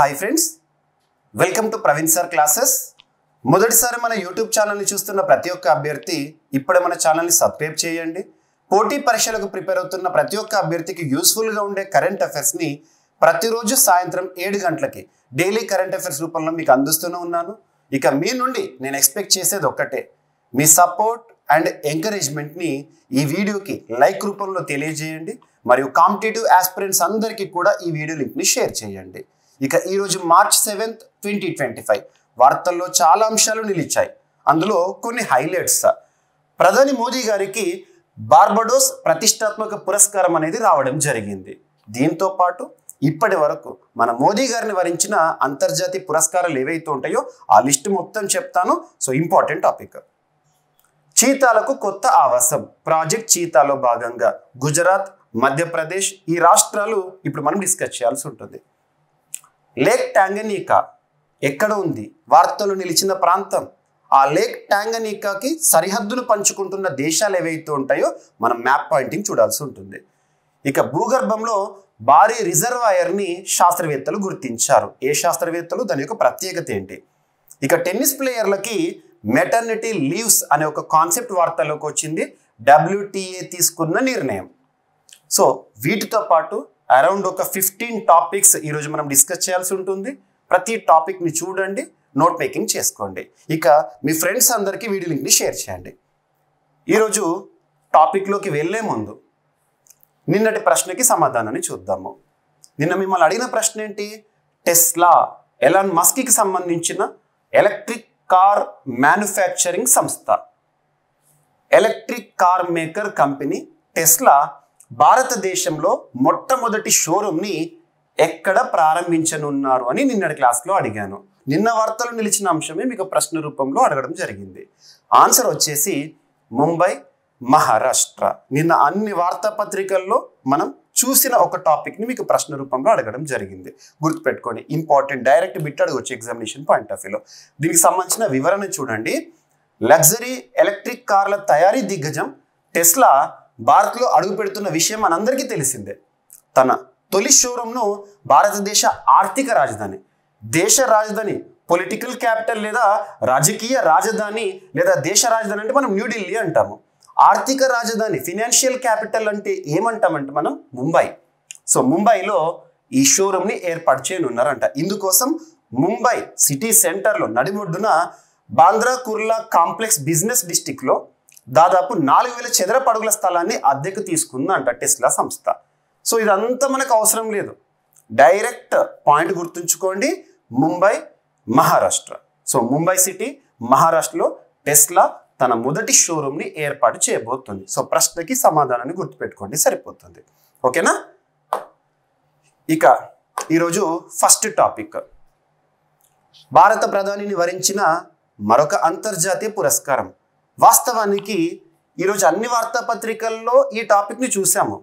Hi friends, welcome to Praveen sir classes. మొదటిసారి మన YouTube ఛానల్ని చూస్తున్న ప్రతి ఒక్క అభ్యర్థి ఇప్పుడే మన ఛానల్ని సబ్స్క్రైబ్ చేయండి. పోటీ పరీక్షలకు ప్రిపేర్ అవుతున్న ప్రతి ఒక్క అభ్యర్థికి యూస్ఫుల్గా ఉండే కరెంట్ అఫైర్స్ని ప్రతిరోజు సాయంత్రం 7 గంటలకి డైలీ కరెంట్ అఫైర్స్ రూపంలో మీకు అందిస్తూనే ఉన్నాను. ఇక మీ నుండి నేను ఎక్స్పెక్ట్ చేసేది ఒక్కటే, మీ సపోర్ట్ అండ్ ఎంకరేజ్మెంట్ని ఈ వీడియోకి లైక్ రూపంలో తెలియజేయండి. మరియు కాంపిటేటివ్ ఆస్పిరెంట్స్ అందరికీ కూడా ఈ వీడియో లింక్ని షేర్ చేయండి. ఇక ఈరోజు మార్చ్ 7th, 2025 వార్తల్లో చాలా అంశాలు నిలిచాయి. అందులో కొన్ని హైలైట్స్. ప్రధాని మోదీ గారికి బార్బడోస్ ప్రతిష్టాత్మక పురస్కారం అనేది రావడం జరిగింది. దీంతో పాటు ఇప్పటి వరకు మన మోదీ గారిని వరించిన అంతర్జాతీయ పురస్కారాలు ఏవైతే ఉంటాయో ఆ లిస్ట్ మొత్తం చెప్తాను. So important topic. చీతాలకు కొత్త ఆవాసం ప్రాజెక్ట్ చీతాలో భాగంగా గుజరాత్, మధ్యప్రదేశ్ ఈ రాష్ట్రాలు ఇప్పుడు మనం డిస్కస్ చేయాల్సి ఉంటుంది. లేక్ టాంగనీకా ఎక్కడ ఉంది? వార్తలు నిలిచిన ప్రాంతం. ఆ లేక్ టాంగనీకాకి సరిహద్దును పంచుకుంటున్న దేశాలు ఏవైతే ఉంటాయో మనం మ్యాప్ పాయింటింగ్ చూడాల్సి ఉంటుంది. ఇక భూగర్భంలో భారీ రిజర్వాయర్ని శాస్త్రవేత్తలు గుర్తించారు. ఏ శాస్త్రవేత్తలు? దాని యొక్క ప్రత్యేకత ఏంటి? ఇక టెన్నిస్ ప్లేయర్లకి మెటర్నిటీ లీవ్స్ అనే ఒక కాన్సెప్ట్ వార్తల్లోకి వచ్చింది. WTA తీసుకున్న నిర్ణయం. సో వీటితో పాటు అరౌండ్ ఒక 15 టాపిక్స్ ఈరోజు మనం డిస్కస్ చేయాల్సి ఉంటుంది. ప్రతి టాపిక్ని చూడండి, నోట్ మేకింగ్ చేసుకోండి. ఇక మీ ఫ్రెండ్స్ అందరికీ వీడియో లింక్ని షేర్ చేయండి. ఈరోజు టాపిక్లోకి వెళ్ళే ముందు నిన్నటి ప్రశ్నకి సమాధానాన్ని చూద్దాము. నిన్న మిమ్మల్ని అడిగిన ప్రశ్న ఏంటి? టెస్లా ఎలాన్ మస్క్కి సంబంధించిన ఎలక్ట్రిక్ కార్ మ్యానుఫ్యాక్చరింగ్ సంస్థ, electric car maker company Tesla భారతదేశంలో మొట్టమొదటి షోరూమ్ని ఎక్కడ ప్రారంభించనున్నారు అని నిన్నటి క్లాస్లో అడిగాను. నిన్న వార్తలు నిలిచిన అంశమే మీకు ప్రశ్న రూపంలో అడగడం జరిగింది. ఆన్సర్ వచ్చేసి ముంబై, మహారాష్ట్ర. నిన్న అన్ని వార్తాపత్రికల్లో మనం చూసిన ఒక టాపిక్ని మీకు ప్రశ్న రూపంలో అడగడం జరిగింది. గుర్తుపెట్టుకోండి, ఇంపార్టెంట్. డైరెక్ట్ బిట్ అడగొచ్చు ఎగ్జామినేషన్ పాయింట్ ఆఫ్ వ్యూలో. దీనికి సంబంధించిన వివరణ చూడండి. లగ్జరీ ఎలక్ట్రిక్ కార్ల తయారీ దిగ్గజం టెస్లా భారత్లో అడుగు పెడుతున్న విషయం మనందరికీ తెలిసిందే. తన తొలి షోరూమ్ను భారతదేశ ఆర్థిక రాజధాని, దేశ రాజధాని, పొలిటికల్ క్యాపిటల్ లేదా రాజకీయ రాజధాని లేదా దేశ రాజధాని అంటే మనం న్యూఢిల్లీ అంటాము. ఆర్థిక రాజధాని, ఫినాన్షియల్ క్యాపిటల్ అంటే ఏమంటామంటే మనం ముంబై. సో ముంబైలో ఈ షోరూమ్ని ఏర్పాటు చేయనున్నారంట. ఇందుకోసం ముంబై సిటీ సెంటర్లో నడిబొడ్డున బాంద్రా కుర్లా కాంప్లెక్స్ బిజినెస్ డిస్టిక్లో దాదాపు 4000 చదరపు అడుగుల స్థలాన్ని అద్దెకు తీసుకుందంట టెస్లా సంస్థ. సో ఇదంతా మనకు అవసరం లేదు. డైరెక్ట్ పాయింట్ గుర్తుంచుకోండి, ముంబై, మహారాష్ట్ర. సో ముంబై సిటీ, మహారాష్ట్రలో టెస్లా తన మొదటి షోరూమ్ని ఏర్పాటు చేయబోతుంది. సో ప్రశ్నకి సమాధానాన్ని గుర్తుపెట్టుకోండి, సరిపోతుంది. ఓకేనా? ఇక ఈరోజు ఫస్ట్ టాపిక్, భారత ప్రధానిని వరించిన మరొక అంతర్జాతీయ పురస్కారం. వాస్తవానికి ఈరోజు అన్ని వార్తాపత్రికల్లో ఈ టాపిక్ని చూసాము,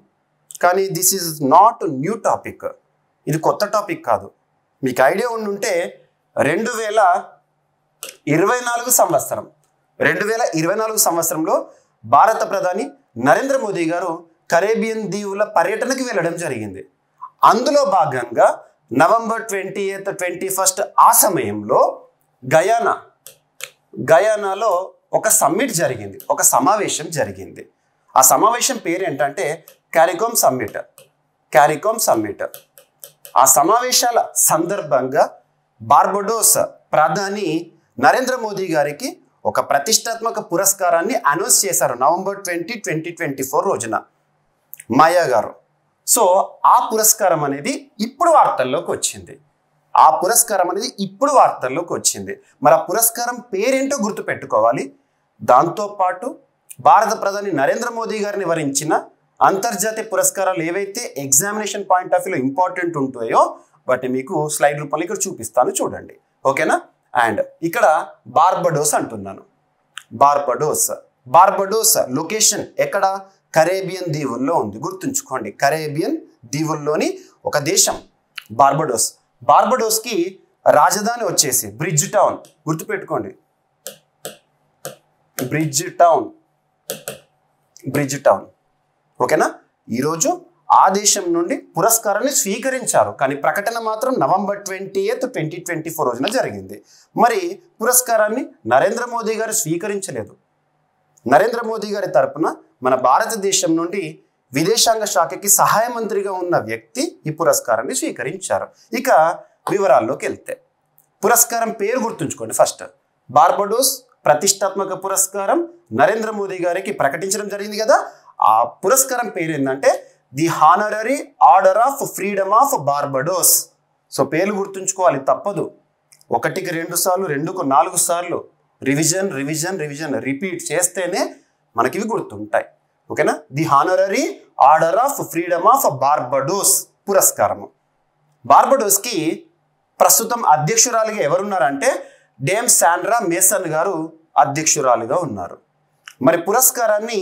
కానీ this is not new topic. ఇది కొత్త టాపిక్ కాదు. మీకు ఐడియా ఉండుంటే 2024 సంవత్సరంలో భారత ప్రధాని నరేంద్ర మోదీ గారు కరేబియన్ దీవుల పర్యటనకి వెళ్ళడం జరిగింది. అందులో భాగంగా నవంబర్ 28th, 21st ఆ సమయంలో గయానాలో ఒక సమ్మిట్ జరిగింది, ఒక సమావేశం జరిగింది. ఆ సమావేశం పేరు ఏంటంటే క్యారికోమ్ సమ్మిట్. ఆ సమావేశాల సందర్భంగా బార్బడోస్ ప్రధాని నరేంద్ర మోదీ గారికి ఒక ప్రతిష్టాత్మక పురస్కారాన్ని అనౌన్స్ చేశారు నవంబర్ 20, 2024 రోజున మాయా గారు. సో ఆ పురస్కారం అనేది ఇప్పుడు వార్తల్లోకి వచ్చింది. మరి ఆ పురస్కారం పేరేంటో గుర్తుపెట్టుకోవాలి. దాంతోపాటు భారత ప్రధాని నరేంద్ర మోదీ గారిని వరించిన అంతర్జాతీయ పురస్కారాలు ఏవైతే ఎగ్జామినేషన్ పాయింట్ ఆఫ్ వ్యూలో ఇంపార్టెంట్ ఉంటాయో వాటిని మీకు స్లైడ్ రూపంలో ఇక్కడ చూపిస్తాను, చూడండి. ఓకేనా? అండ్ ఇక్కడ బార్బడోస్ అంటున్నాను. బార్బడోస్ లొకేషన్ ఎక్కడ? కరేబియన్ దీవుల్లో ఉంది. గుర్తుంచుకోండి, కరేబియన్ దీవుల్లోని ఒక దేశం బార్బడోస్కి రాజధాని వచ్చేసి బ్రిడ్జ్ టౌన్. గుర్తుపెట్టుకోండి, బ్రిడ్జ్ టౌన్. ఓకేనా? ఈరోజు ఆ దేశం నుండి పురస్కారాన్ని స్వీకరించారు. కానీ ప్రకటన మాత్రం నవంబర్ 20th 2024 రోజున జరిగింది. మరి పురస్కారాన్ని నరేంద్ర మోదీ గారు స్వీకరించలేదు. నరేంద్ర మోదీ గారి తరపున మన భారతదేశం నుండి విదేశాంగ శాఖకి సహాయ మంత్రిగా ఉన్న వ్యక్తి ఈ పురస్కారాన్ని స్వీకరించారు. ఇక వివరాల్లోకి వెళ్తే పురస్కారం పేరు గుర్తుంచుకోండి. ఫస్ట్ బార్బడోస్ ప్రతిష్టాత్మక పురస్కారం నరేంద్ర మోదీ గారికి ప్రకటించడం జరిగింది కదా. ఆ పురస్కారం పేరు ఏంటంటే the honorary order of freedom of Barbados. So పేర్లు గుర్తుంచుకోవాలి, తప్పదు. 1కి 2 సార్లు, 2కు 4 సార్లు రివిజన్ రివిజన్ రివిజన్ రిపీట్ చేస్తేనే మనకి ఇవి గుర్తుంటాయి. ఓకేనా. The honorary order of freedom of Barbados పురస్కారము. బార్బడోస్కి ప్రస్తుతం అధ్యక్షురాలిగా ఎవరున్నారంటే డేమ్ శాండ్రా మేసన్ గారు అధ్యక్షురాలిగా ఉన్నారు. మరి పురస్కారాన్ని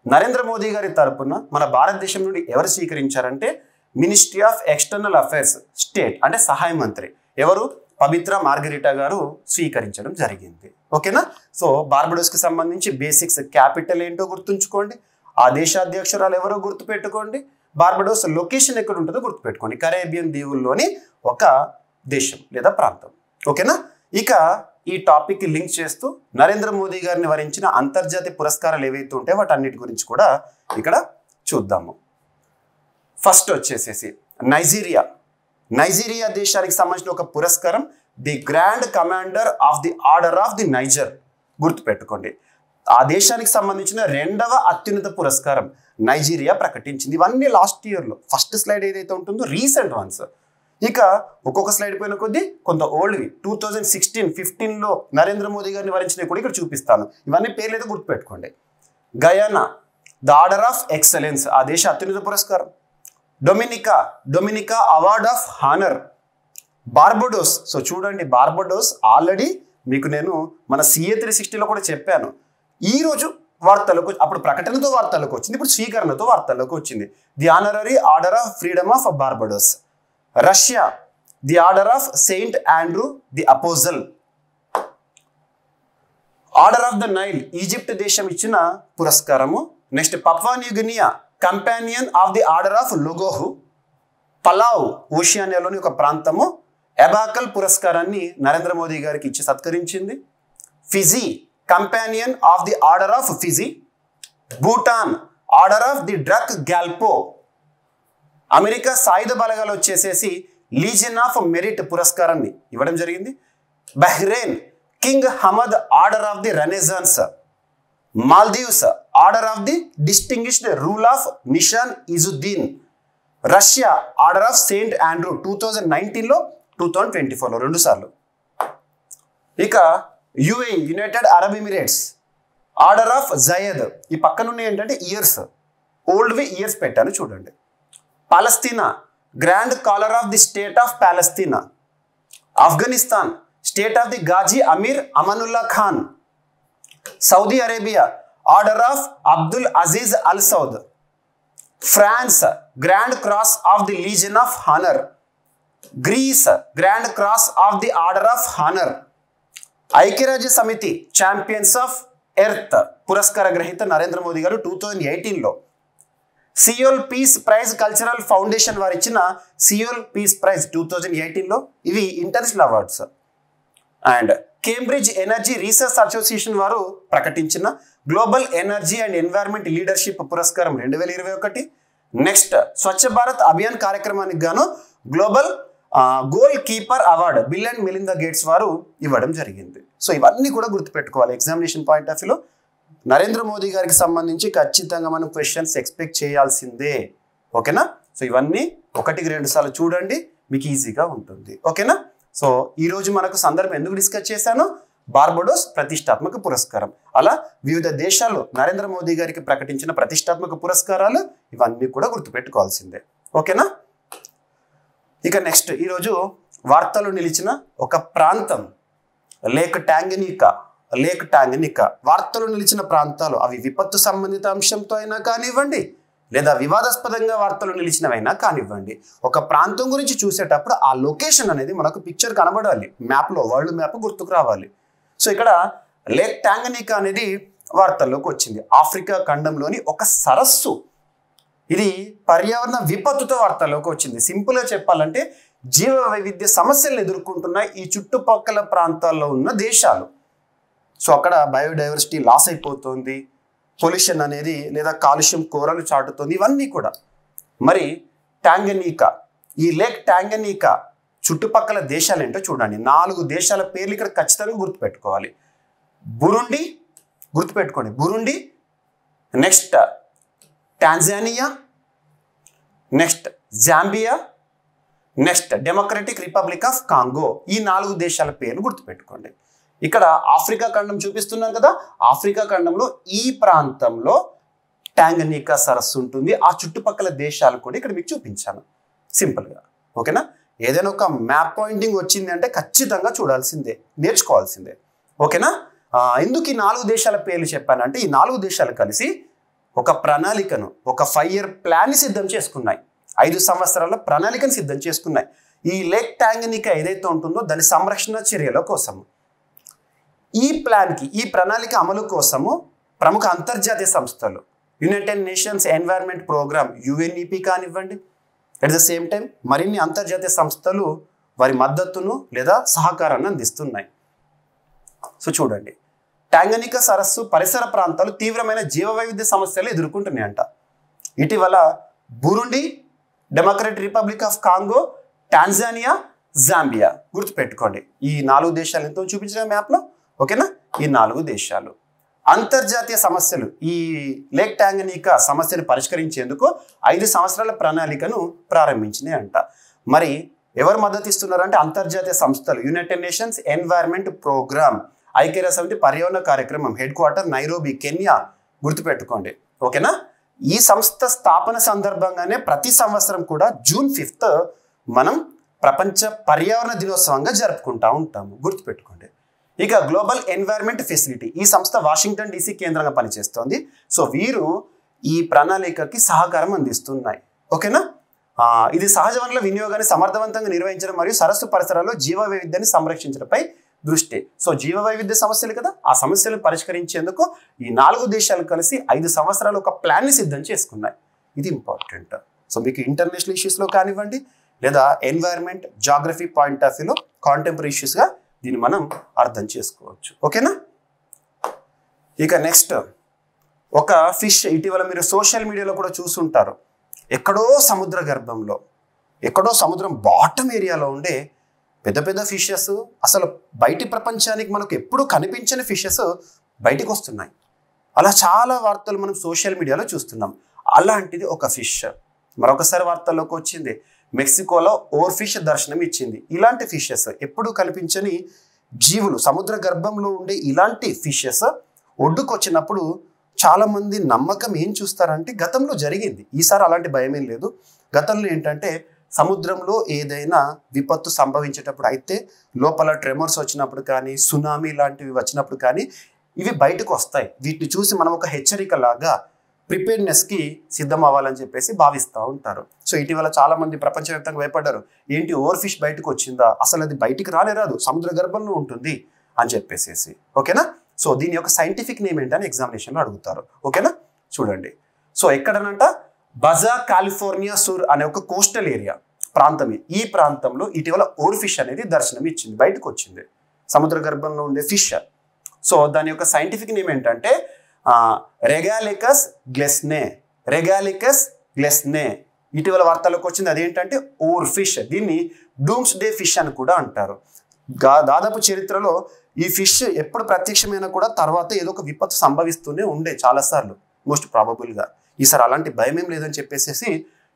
నరేంద్ర మోదీ గారి తరపున మన భారతదేశం నుండి ఎవరు స్వీకరించారంటే ministry of external affairs state అంటే సహాయ మంత్రి ఎవరు పబిత్రా మార్గరిటా గారు స్వీకరించడం జరిగింది. ఓకేనా. సో బార్బడోస్కి సంబంధించి బేసిక్స్, క్యాపిటల్ ఏంటో గుర్తుంచుకోండి, ఆ దేశాధ్యక్షురాలు ఎవరో గుర్తుపెట్టుకోండి, బార్బడోస్ లొకేషన్ ఎక్కడ ఉంటుందో గుర్తుపెట్టుకోండి. కరేబియన్ దీవుల్లోని ఒక దేశం లేదా ప్రాంతం. ఓకేనా. ఇక ఈ టాపిక్ లింక్ చేస్తూ నరేంద్ర మోదీ గారిని వరించిన అంతర్జాతీయ పురస్కారాలు ఏవైతే ఉంటాయో వాటన్నిటి గురించి కూడా ఇక్కడ చూద్దాము. ఫస్ట్ వచ్చేసేసి నైజీరియా దేశానికి సంబంధించిన ఒక పురస్కారం the grand commander of the order of the niger. గుర్తుపెట్టుకోండి, ఆ దేశానికి సంబంధించిన 2వ అత్యున్నత పురస్కారం నైజీరియా ప్రకటించింది. ఇవన్నీ లాస్ట్ ఇయర్లో. ఫస్ట్ స్లైడ్ ఏదైతే ఉంటుందో రీసెంట్ వన్స్. ఇక ఒక్కొక్క స్లైడ్ పోయిన కొద్దీ కొంత ఓల్డ్వి 2016-15లో నరేంద్ర మోదీ గారిని వరించినవి కూడా ఇక్కడ చూపిస్తాను. ఇవన్నీ పేర్లు అయితే గుర్తుపెట్టుకోండి. Guyana the order of excellence, ఆ దేశ అత్యున్నత పురస్కారం. Dominica award of honour. Barbados, so చూడండి బార్బడోస్ ఆల్రెడీ మీకు నేను మన CA 360లో కూడా చెప్పాను. ఈరోజు వార్తలకు, అప్పుడు ప్రకటనతో వార్తలకు వచ్చింది, ఇప్పుడు స్వీకరణతో వార్తలకు వచ్చింది. The honorary order of freedom of Barbados. Russia the order of Saint Andrew the apostle. Order of the Nile Egypt దేశం ఇచ్చిన పురస్కారము. Next Papua New Guinea companion of the order of Logohu. Palau ఓషియానియాలోని ఒక ప్రాంతము Ebakl పురస్కారాన్ని నరేంద్ర మోదీ గారికి ఇచ్చి సత్కరించింది. Fiji companion of the order of Fiji. Bhutan order of the Druk Gyalpo. America సాయుధ బలగాలు వచ్చేసేసి లీజియన్ ఆఫ్ మెరిట్ పురస్కారాన్ని ఇవ్వడం జరిగింది. Bahrain king Hamad order of the renaissance. Maldives order of the distinguished rule of Nishan Izzuddeen. Russia order of Saint Andrew 2019లో 2024లో 2 సార్లు. ఇక UAE united Arab Emirates order of Zayed. ఈ పక్కనున్న ఏంటంటే ఇయర్స్, ఓల్డ్వి ఇయర్స్ పెట్టాను చూడండి. పాలస్తీనా grand collar of the state of పాలస్తీనా. Afghanistan state of the Ghazi Amir Amanullah Khan. Saudi Arabia order of Abdul Aziz Al Saud. France grand cross of the legion of honour. Greece grand cross of the order of honour. ఐక్యరాజ్య సమితి champions of earth పురస్కార గ్రహీత నరేంద్ర మోదీ గారు 2018లో. Seoul peace prize cultural foundation వారు ఇచ్చిన Seoul peace prize 2018లో. ఇవి international awards. And Cambridge energy research association వారు ప్రకటించిన global energy and environment leadership పురస్కారం 2021. నెక్స్ట్ స్వచ్ఛ భారత్ అభియాన్ కార్యక్రమానికి గాను global goal keeper award Bill and Melinda Gates వారు ఇవ్వడం జరిగింది. సో ఇవన్నీ కూడా గుర్తుపెట్టుకోవాలి. ఎగ్జామినేషన్ పాయింట్ ఆఫ్ వ్యూలో నరేంద్ర మోదీ గారికి సంబంధించి ఖచ్చితంగా మనం క్వశ్చన్స్ ఎక్స్పెక్ట్ చేయాల్సిందే. ఓకేనా. సో ఇవన్నీ 1కి 2 సార్లు చూడండి, మీకు ఈజీగా ఉంటుంది. ఓకేనా. సో ఈరోజు మనకు సందర్భం ఎందుకు డిస్కస్ చేశాను, బార్బడోస్ ప్రతిష్టాత్మక పురస్కారం. అలా వివిధ దేశాలు నరేంద్ర మోదీ గారికి ప్రకటించిన ప్రతిష్టాత్మక పురస్కారాలు ఇవన్నీ కూడా గుర్తుపెట్టుకోవాల్సిందే. ఓకేనా. ఇక నెక్స్ట్ ఈరోజు వార్తలు నిలిచిన ఒక ప్రాంతం లేక్ టాంగనికా. వార్తలు నిలిచిన ప్రాంతాలు అవి విపత్తు సంబంధిత అంశంతో అయినా కానివ్వండి, లేదా వివాదాస్పదంగా వార్తలు నిలిచినవైనా కానివ్వండి, ఒక ప్రాంతం గురించి చూసేటప్పుడు ఆ లొకేషన్ అనేది మనకు పిక్చర్ కనబడాలి, మ్యాప్లో వరల్డ్ మ్యాప్ గుర్తుకు రావాలి. సో ఇక్కడ లేక్ టాంగనికా అనేది వార్తల్లోకి వచ్చింది. ఆఫ్రికా ఖండంలోని ఒక సరస్సు. ఇది పర్యావరణ విపత్తుతో వార్తల్లోకి వచ్చింది. సింపుల్గా చెప్పాలంటే జీవ వైవిధ్య సమస్యలను ఎదుర్కొంటున్న ఈ చుట్టుపక్కల ప్రాంతాల్లో ఉన్న దేశాలు. సో అక్కడ బయోడైవర్సిటీ లాస్ అయిపోతుంది, పొల్యూషన్ అనేది లేదా కాలుష్యం కోరలు చాటుతుంది, ఇవన్నీ కూడా. మరి టాంగనీకా, ఈ లేక్ టాంగనీకా చుట్టుపక్కల దేశాలు ఏంటో చూడండి. 4 దేశాల పేర్లు ఇక్కడ ఖచ్చితంగా గుర్తుపెట్టుకోవాలి. బురుండి గుర్తుపెట్టుకోండి, Burundi, next Tanzania, next Zambia, next democratic republic of Congo. ఈ 4 దేశాల పేర్లు గుర్తుపెట్టుకోండి. ఇక్కడ ఆఫ్రికా ఖండం చూపిస్తున్నాను కదా, ఆఫ్రికా ఖండంలో ఈ ప్రాంతంలో టాంగనీకా సరస్సు ఉంటుంది. ఆ చుట్టుపక్కల దేశాలు కూడా ఇక్కడ మీకు చూపించాను సింపుల్గా. ఓకేనా? ఏదైనా ఒక మ్యాప్ పాయింటింగ్ వచ్చింది అంటే ఖచ్చితంగా చూడాల్సిందే, నేర్చుకోవాల్సిందే. ఓకేనా? ఎందుకు ఈ 4 దేశాల పేర్లు చెప్పానంటే ఈ 4 దేశాలు కలిసి ఒక ప్రణాళికను, ఒక 5 year ప్లాన్ని సిద్ధం చేసుకున్నాయి. 5 సంవత్సరాల ప్రణాళికను సిద్ధం చేసుకున్నాయి. ఈ లేక్ టాంగనీకా ఏదైతే ఉంటుందో దాని సంరక్షణ చర్యల కోసము, ఈ ప్లాన్కి, ఈ ప్రణాళిక అమలు కోసము ప్రముఖ అంతర్జాతీయ సంస్థలు, united nations environment programme UNEP కానివ్వండి, అట్ ద సేమ్ టైం మరిన్ని అంతర్జాతీయ సంస్థలు వారి మద్దతును లేదా సహకారాన్ని అందిస్తున్నాయి. సో చూడండి, టాంగనీకా సరస్సు పరిసర ప్రాంతాలు తీవ్రమైన జీవ వైవిధ్య సమస్యలు ఎదుర్కొంటున్నాయంట. ఇటీవల Burundi, democratic republic of Congo, Tanzania, Zambia గుర్తుపెట్టుకోండి. ఈ 4 దేశాలు ఎంతో చూపించిన మ్యాప్లో. ఓకేనా? ఈ 4 దేశాలు అంతర్జాతీయ సమస్యలు, ఈ లేక్ టాంగనీకా సమస్యను పరిష్కరించేందుకు 5 సంవత్సరాల ప్రణాళికను ప్రారంభించినాయి అంట. మరి ఎవరు మద్దతు ఇస్తున్నారంటే అంతర్జాతీయ సంస్థలు, యునైటెడ్ నేషన్స్ ఎన్వైర్న్మెంట్ ప్రోగ్రామ్, ఐక్యరాజ్య సమితి పర్యావరణ కార్యక్రమం, హెడ్ క్వార్టర్ నైరోబి, కెన్యా గుర్తుపెట్టుకోండి. ఓకేనా? ఈ సంస్థ స్థాపన సందర్భంగానే ప్రతి సంవత్సరం కూడా June 5th మనం ప్రపంచ పర్యావరణ దినోత్సవంగా జరుపుకుంటూ ఉంటాము, గుర్తుపెట్టుకోండి. ఇక గ్లోబల్ ఎన్వైర్న్మెంట్ ఫెసిలిటీ, ఈ సంస్థ వాషింగ్టన్ DC కేంద్రంగా పనిచేస్తోంది. సో వీరు ఈ ప్రణాళికకి సహకారం అందిస్తున్నాయి. ఓకేనా? ఇది సహజ వనరుల వినియోగాన్ని సమర్థవంతంగా నిర్వహించడం మరియు సరస్సు పరిసరాల్లో జీవ వైవిధ్యాన్ని సంరక్షించడంపై దృష్టి. సో జీవ వైవిధ్య సమస్యలు కదా, ఆ సమస్యలను పరిష్కరించేందుకు ఈ 4 దేశాలు కలిసి 5 సంవత్సరాలు ఒక ప్లాన్ని సిద్ధం చేసుకున్నాయి. ఇది ఇంపార్టెంట్. సో మీకు ఇంటర్నేషనల్ ఇష్యూస్లో కానివ్వండి లేదా ఎన్వైర్న్మెంట్, జాగ్రఫీ పాయింట్ ఆఫ్ వ్యూలో కాంటెంపరీ ఇష్యూస్గా దీన్ని మనం అర్థం చేసుకోవచ్చు. ఓకేనా? ఇక నెక్స్ట్, ఒక ఫిష్ ఇటీవల మీరు సోషల్ మీడియాలో కూడా చూసుంటారు. ఎక్కడో సముద్ర గర్భంలో, ఎక్కడో సముద్రం బాటమ్ ఏరియాలో ఉండే పెద్ద పెద్ద ఫిషెస్, అసలు బయటి ప్రపంచానికి మనకు ఎప్పుడు కనిపించని ఫిషెస్ బయటికి వస్తున్నాయి. అలా చాలా వార్తలు మనం సోషల్ మీడియాలో చూస్తున్నాం. అలాంటిది ఒక ఫిష్ మరొకసారి వార్తల్లోకి వచ్చింది. మెక్సికోలో ఓవర్ ఫిష్ దర్శనం ఇచ్చింది. ఇలాంటి ఫిషెస్ ఎప్పుడు కనిపించని జీవులు, సముద్ర గర్భంలో ఉండే ఇలాంటి ఫిషెస్ ఒడ్డుకు వచ్చినప్పుడు చాలామంది నమ్మకం ఏం చూస్తారంటే గతంలో జరిగింది, ఈసారి అలాంటి భయమేం లేదు. గతంలో ఏంటంటే సముద్రంలో ఏదైనా విపత్తు సంభవించేటప్పుడు, అయితే లోపల ట్రెమర్స్ వచ్చినప్పుడు కానీ, సునామీ లాంటివి వచ్చినప్పుడు కానీ ఇవి బయటకు వస్తాయి. వీటిని చూసి మనం ఒక హెచ్చరిక లాగా ప్రిపేర్నెస్కి సిద్ధం అవ్వాలని చెప్పేసి భావిస్తూ ఉంటారు. సో ఇటీవల చాలామంది ప్రపంచవ్యాప్తంగా భయపడ్డారు. ఏంటి ఓవర్ ఫిష్ బయటకు వచ్చిందా, అసలు అది బయటికి రాదు, సముద్ర గర్భంలో ఉంటుంది అని చెప్పేసి. ఓకేనా? సో దీని యొక్క సైంటిఫిక్ నేమ్ ఏంటని ఎగ్జామినేషన్లో అడుగుతారు. ఓకేనా? చూడండి, సో ఎక్కడనంట బజా కాలిఫోర్నియా సూర్ అనే ఒక కోస్టల్ ఏరియా ప్రాంతం. ఈ ప్రాంతంలో ఇటీవల ఓవర్ ఫిష్ అనేది దర్శనం ఇచ్చింది, బయటకు వచ్చింది, సముద్ర గర్భంలో ఉండే ఫిష్. సో దాని యొక్క సైంటిఫిక్ నేమ్ ఏంటంటే రెగాలికస్ గ్లెస్నే, రెగాలికస్ గ్లెస్నే. ఇటీవల వార్తల్లోకి వచ్చింది అదేంటంటే ఓవర్ ఫిష్. దీన్ని డూమ్స్ డే ఫిష్ అని కూడా అంటారు. దాదాపు చరిత్రలో ఈ ఫిష్ ఎప్పుడు ప్రత్యక్షమైనా కూడా తర్వాత ఏదో ఒక విపత్తు సంభవిస్తూనే ఉండే చాలాసార్లు, మోస్ట్ ప్రాబబుల్గా. ఈసారి అలాంటి భయం ఏం లేదని చెప్పేసి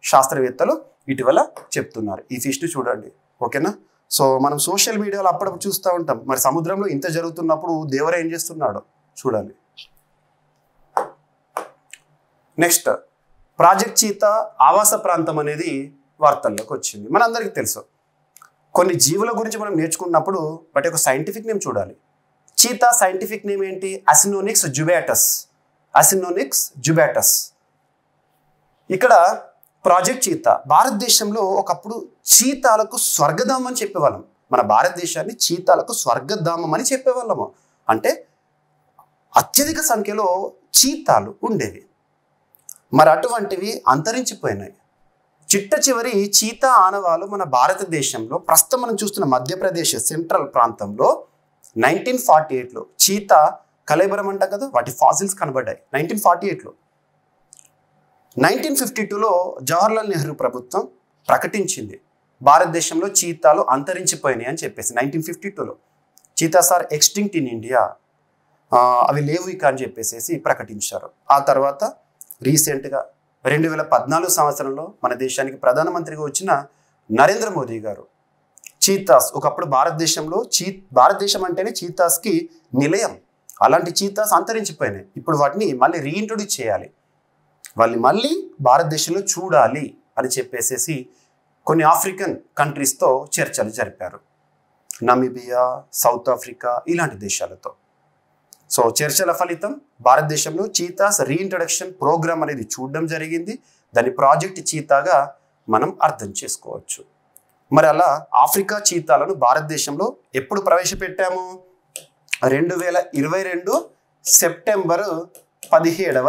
శాస్త్రవేత్తలు ఇటీవల చెప్తున్నారు. ఈ ఫిష్ని చూడండి. ఓకేనా? సో మనం సోషల్ మీడియాలో అప్పుడప్పుడు చూస్తూ ఉంటాం, మరి సముద్రంలో ఇంత జరుగుతున్నప్పుడు దేవుడు ఏం చేస్తున్నాడో చూడాలి. నెక్స్ట్, ప్రాజెక్ట్ చీతా ఆవాస ప్రాంతం అనేది వార్తల్లోకి వచ్చింది. మనందరికీ తెలుసు, కొన్ని జీవుల గురించి మనం నేర్చుకున్నప్పుడు వాటి యొక్క సైంటిఫిక్ నేమ్ చూడాలి. చీతా సైంటిఫిక్ నేమ్ ఏంటి? అసినోనిక్స్ జుబాటస్, అసినోనిక్స్ జుబాటస్. ఇక్కడ ప్రాజెక్ట్ చీతా, భారతదేశంలో ఒకప్పుడు చీతాలకు స్వర్గధామం అని చెప్పేవాళ్ళం. మన భారతదేశాన్ని చీతాలకు స్వర్గధామం అని చెప్పేవాళ్ళము. అంటే అత్యధిక సంఖ్యలో చీతాలు ఉండేవి. మరి అటువంటివి అంతరించిపోయినాయి. చిట్ట చివరి చీతా ఆనవాలు మన భారతదేశంలో ప్రస్తుతం మనం చూస్తున్న మధ్యప్రదేశ్ సెంట్రల్ ప్రాంతంలో 1948లో చీతా కళేబరం అంటాం కదా, వాటి ఫాసిల్స్ కనబడ్డాయి 1948లో. 1952లో జవహర్లాల్ నెహ్రూ ప్రభుత్వం ప్రకటించింది భారతదేశంలో చీతాలు అంతరించిపోయినాయి అని చెప్పేసి. 1952లో cheetahs are extinct in India, అవి లేవు ఇక అని చెప్పేసి ప్రకటించారు. ఆ తర్వాత రీసెంట్గా 2014 సంవత్సరంలో మన దేశానికి ప్రధానమంత్రిగా వచ్చిన నరేంద్ర మోదీ గారు చీతాస్, ఒకప్పుడు భారతదేశం అంటేనే చీతాస్కి నిలయం, అలాంటి చీతాస్ అంతరించిపోయినాయి. ఇప్పుడు వాటిని మళ్ళీ రీఇంట్రొడ్యూస్ చేయాలి, వాళ్ళని మళ్ళీ భారతదేశంలో చూడాలి అని చెప్పేసి కొన్ని ఆఫ్రికన్ కంట్రీస్తో చర్చలు జరిపారు, నమీబియా, సౌత్ ఆఫ్రికా ఇలాంటి దేశాలతో. సో చర్చల ఫలితం భారతదేశంలో చీతాస్ రీఇంట్రడక్షన్ ప్రోగ్రామ్ అనేది చూడడం జరిగింది. దాని ప్రాజెక్ట్ చీతాగా మనం అర్థం చేసుకోవచ్చు. మరి అలా ఆఫ్రికా చీతాలను భారతదేశంలో ఎప్పుడు ప్రవేశపెట్టాము? 2022 సెప్టెంబర్ 17వ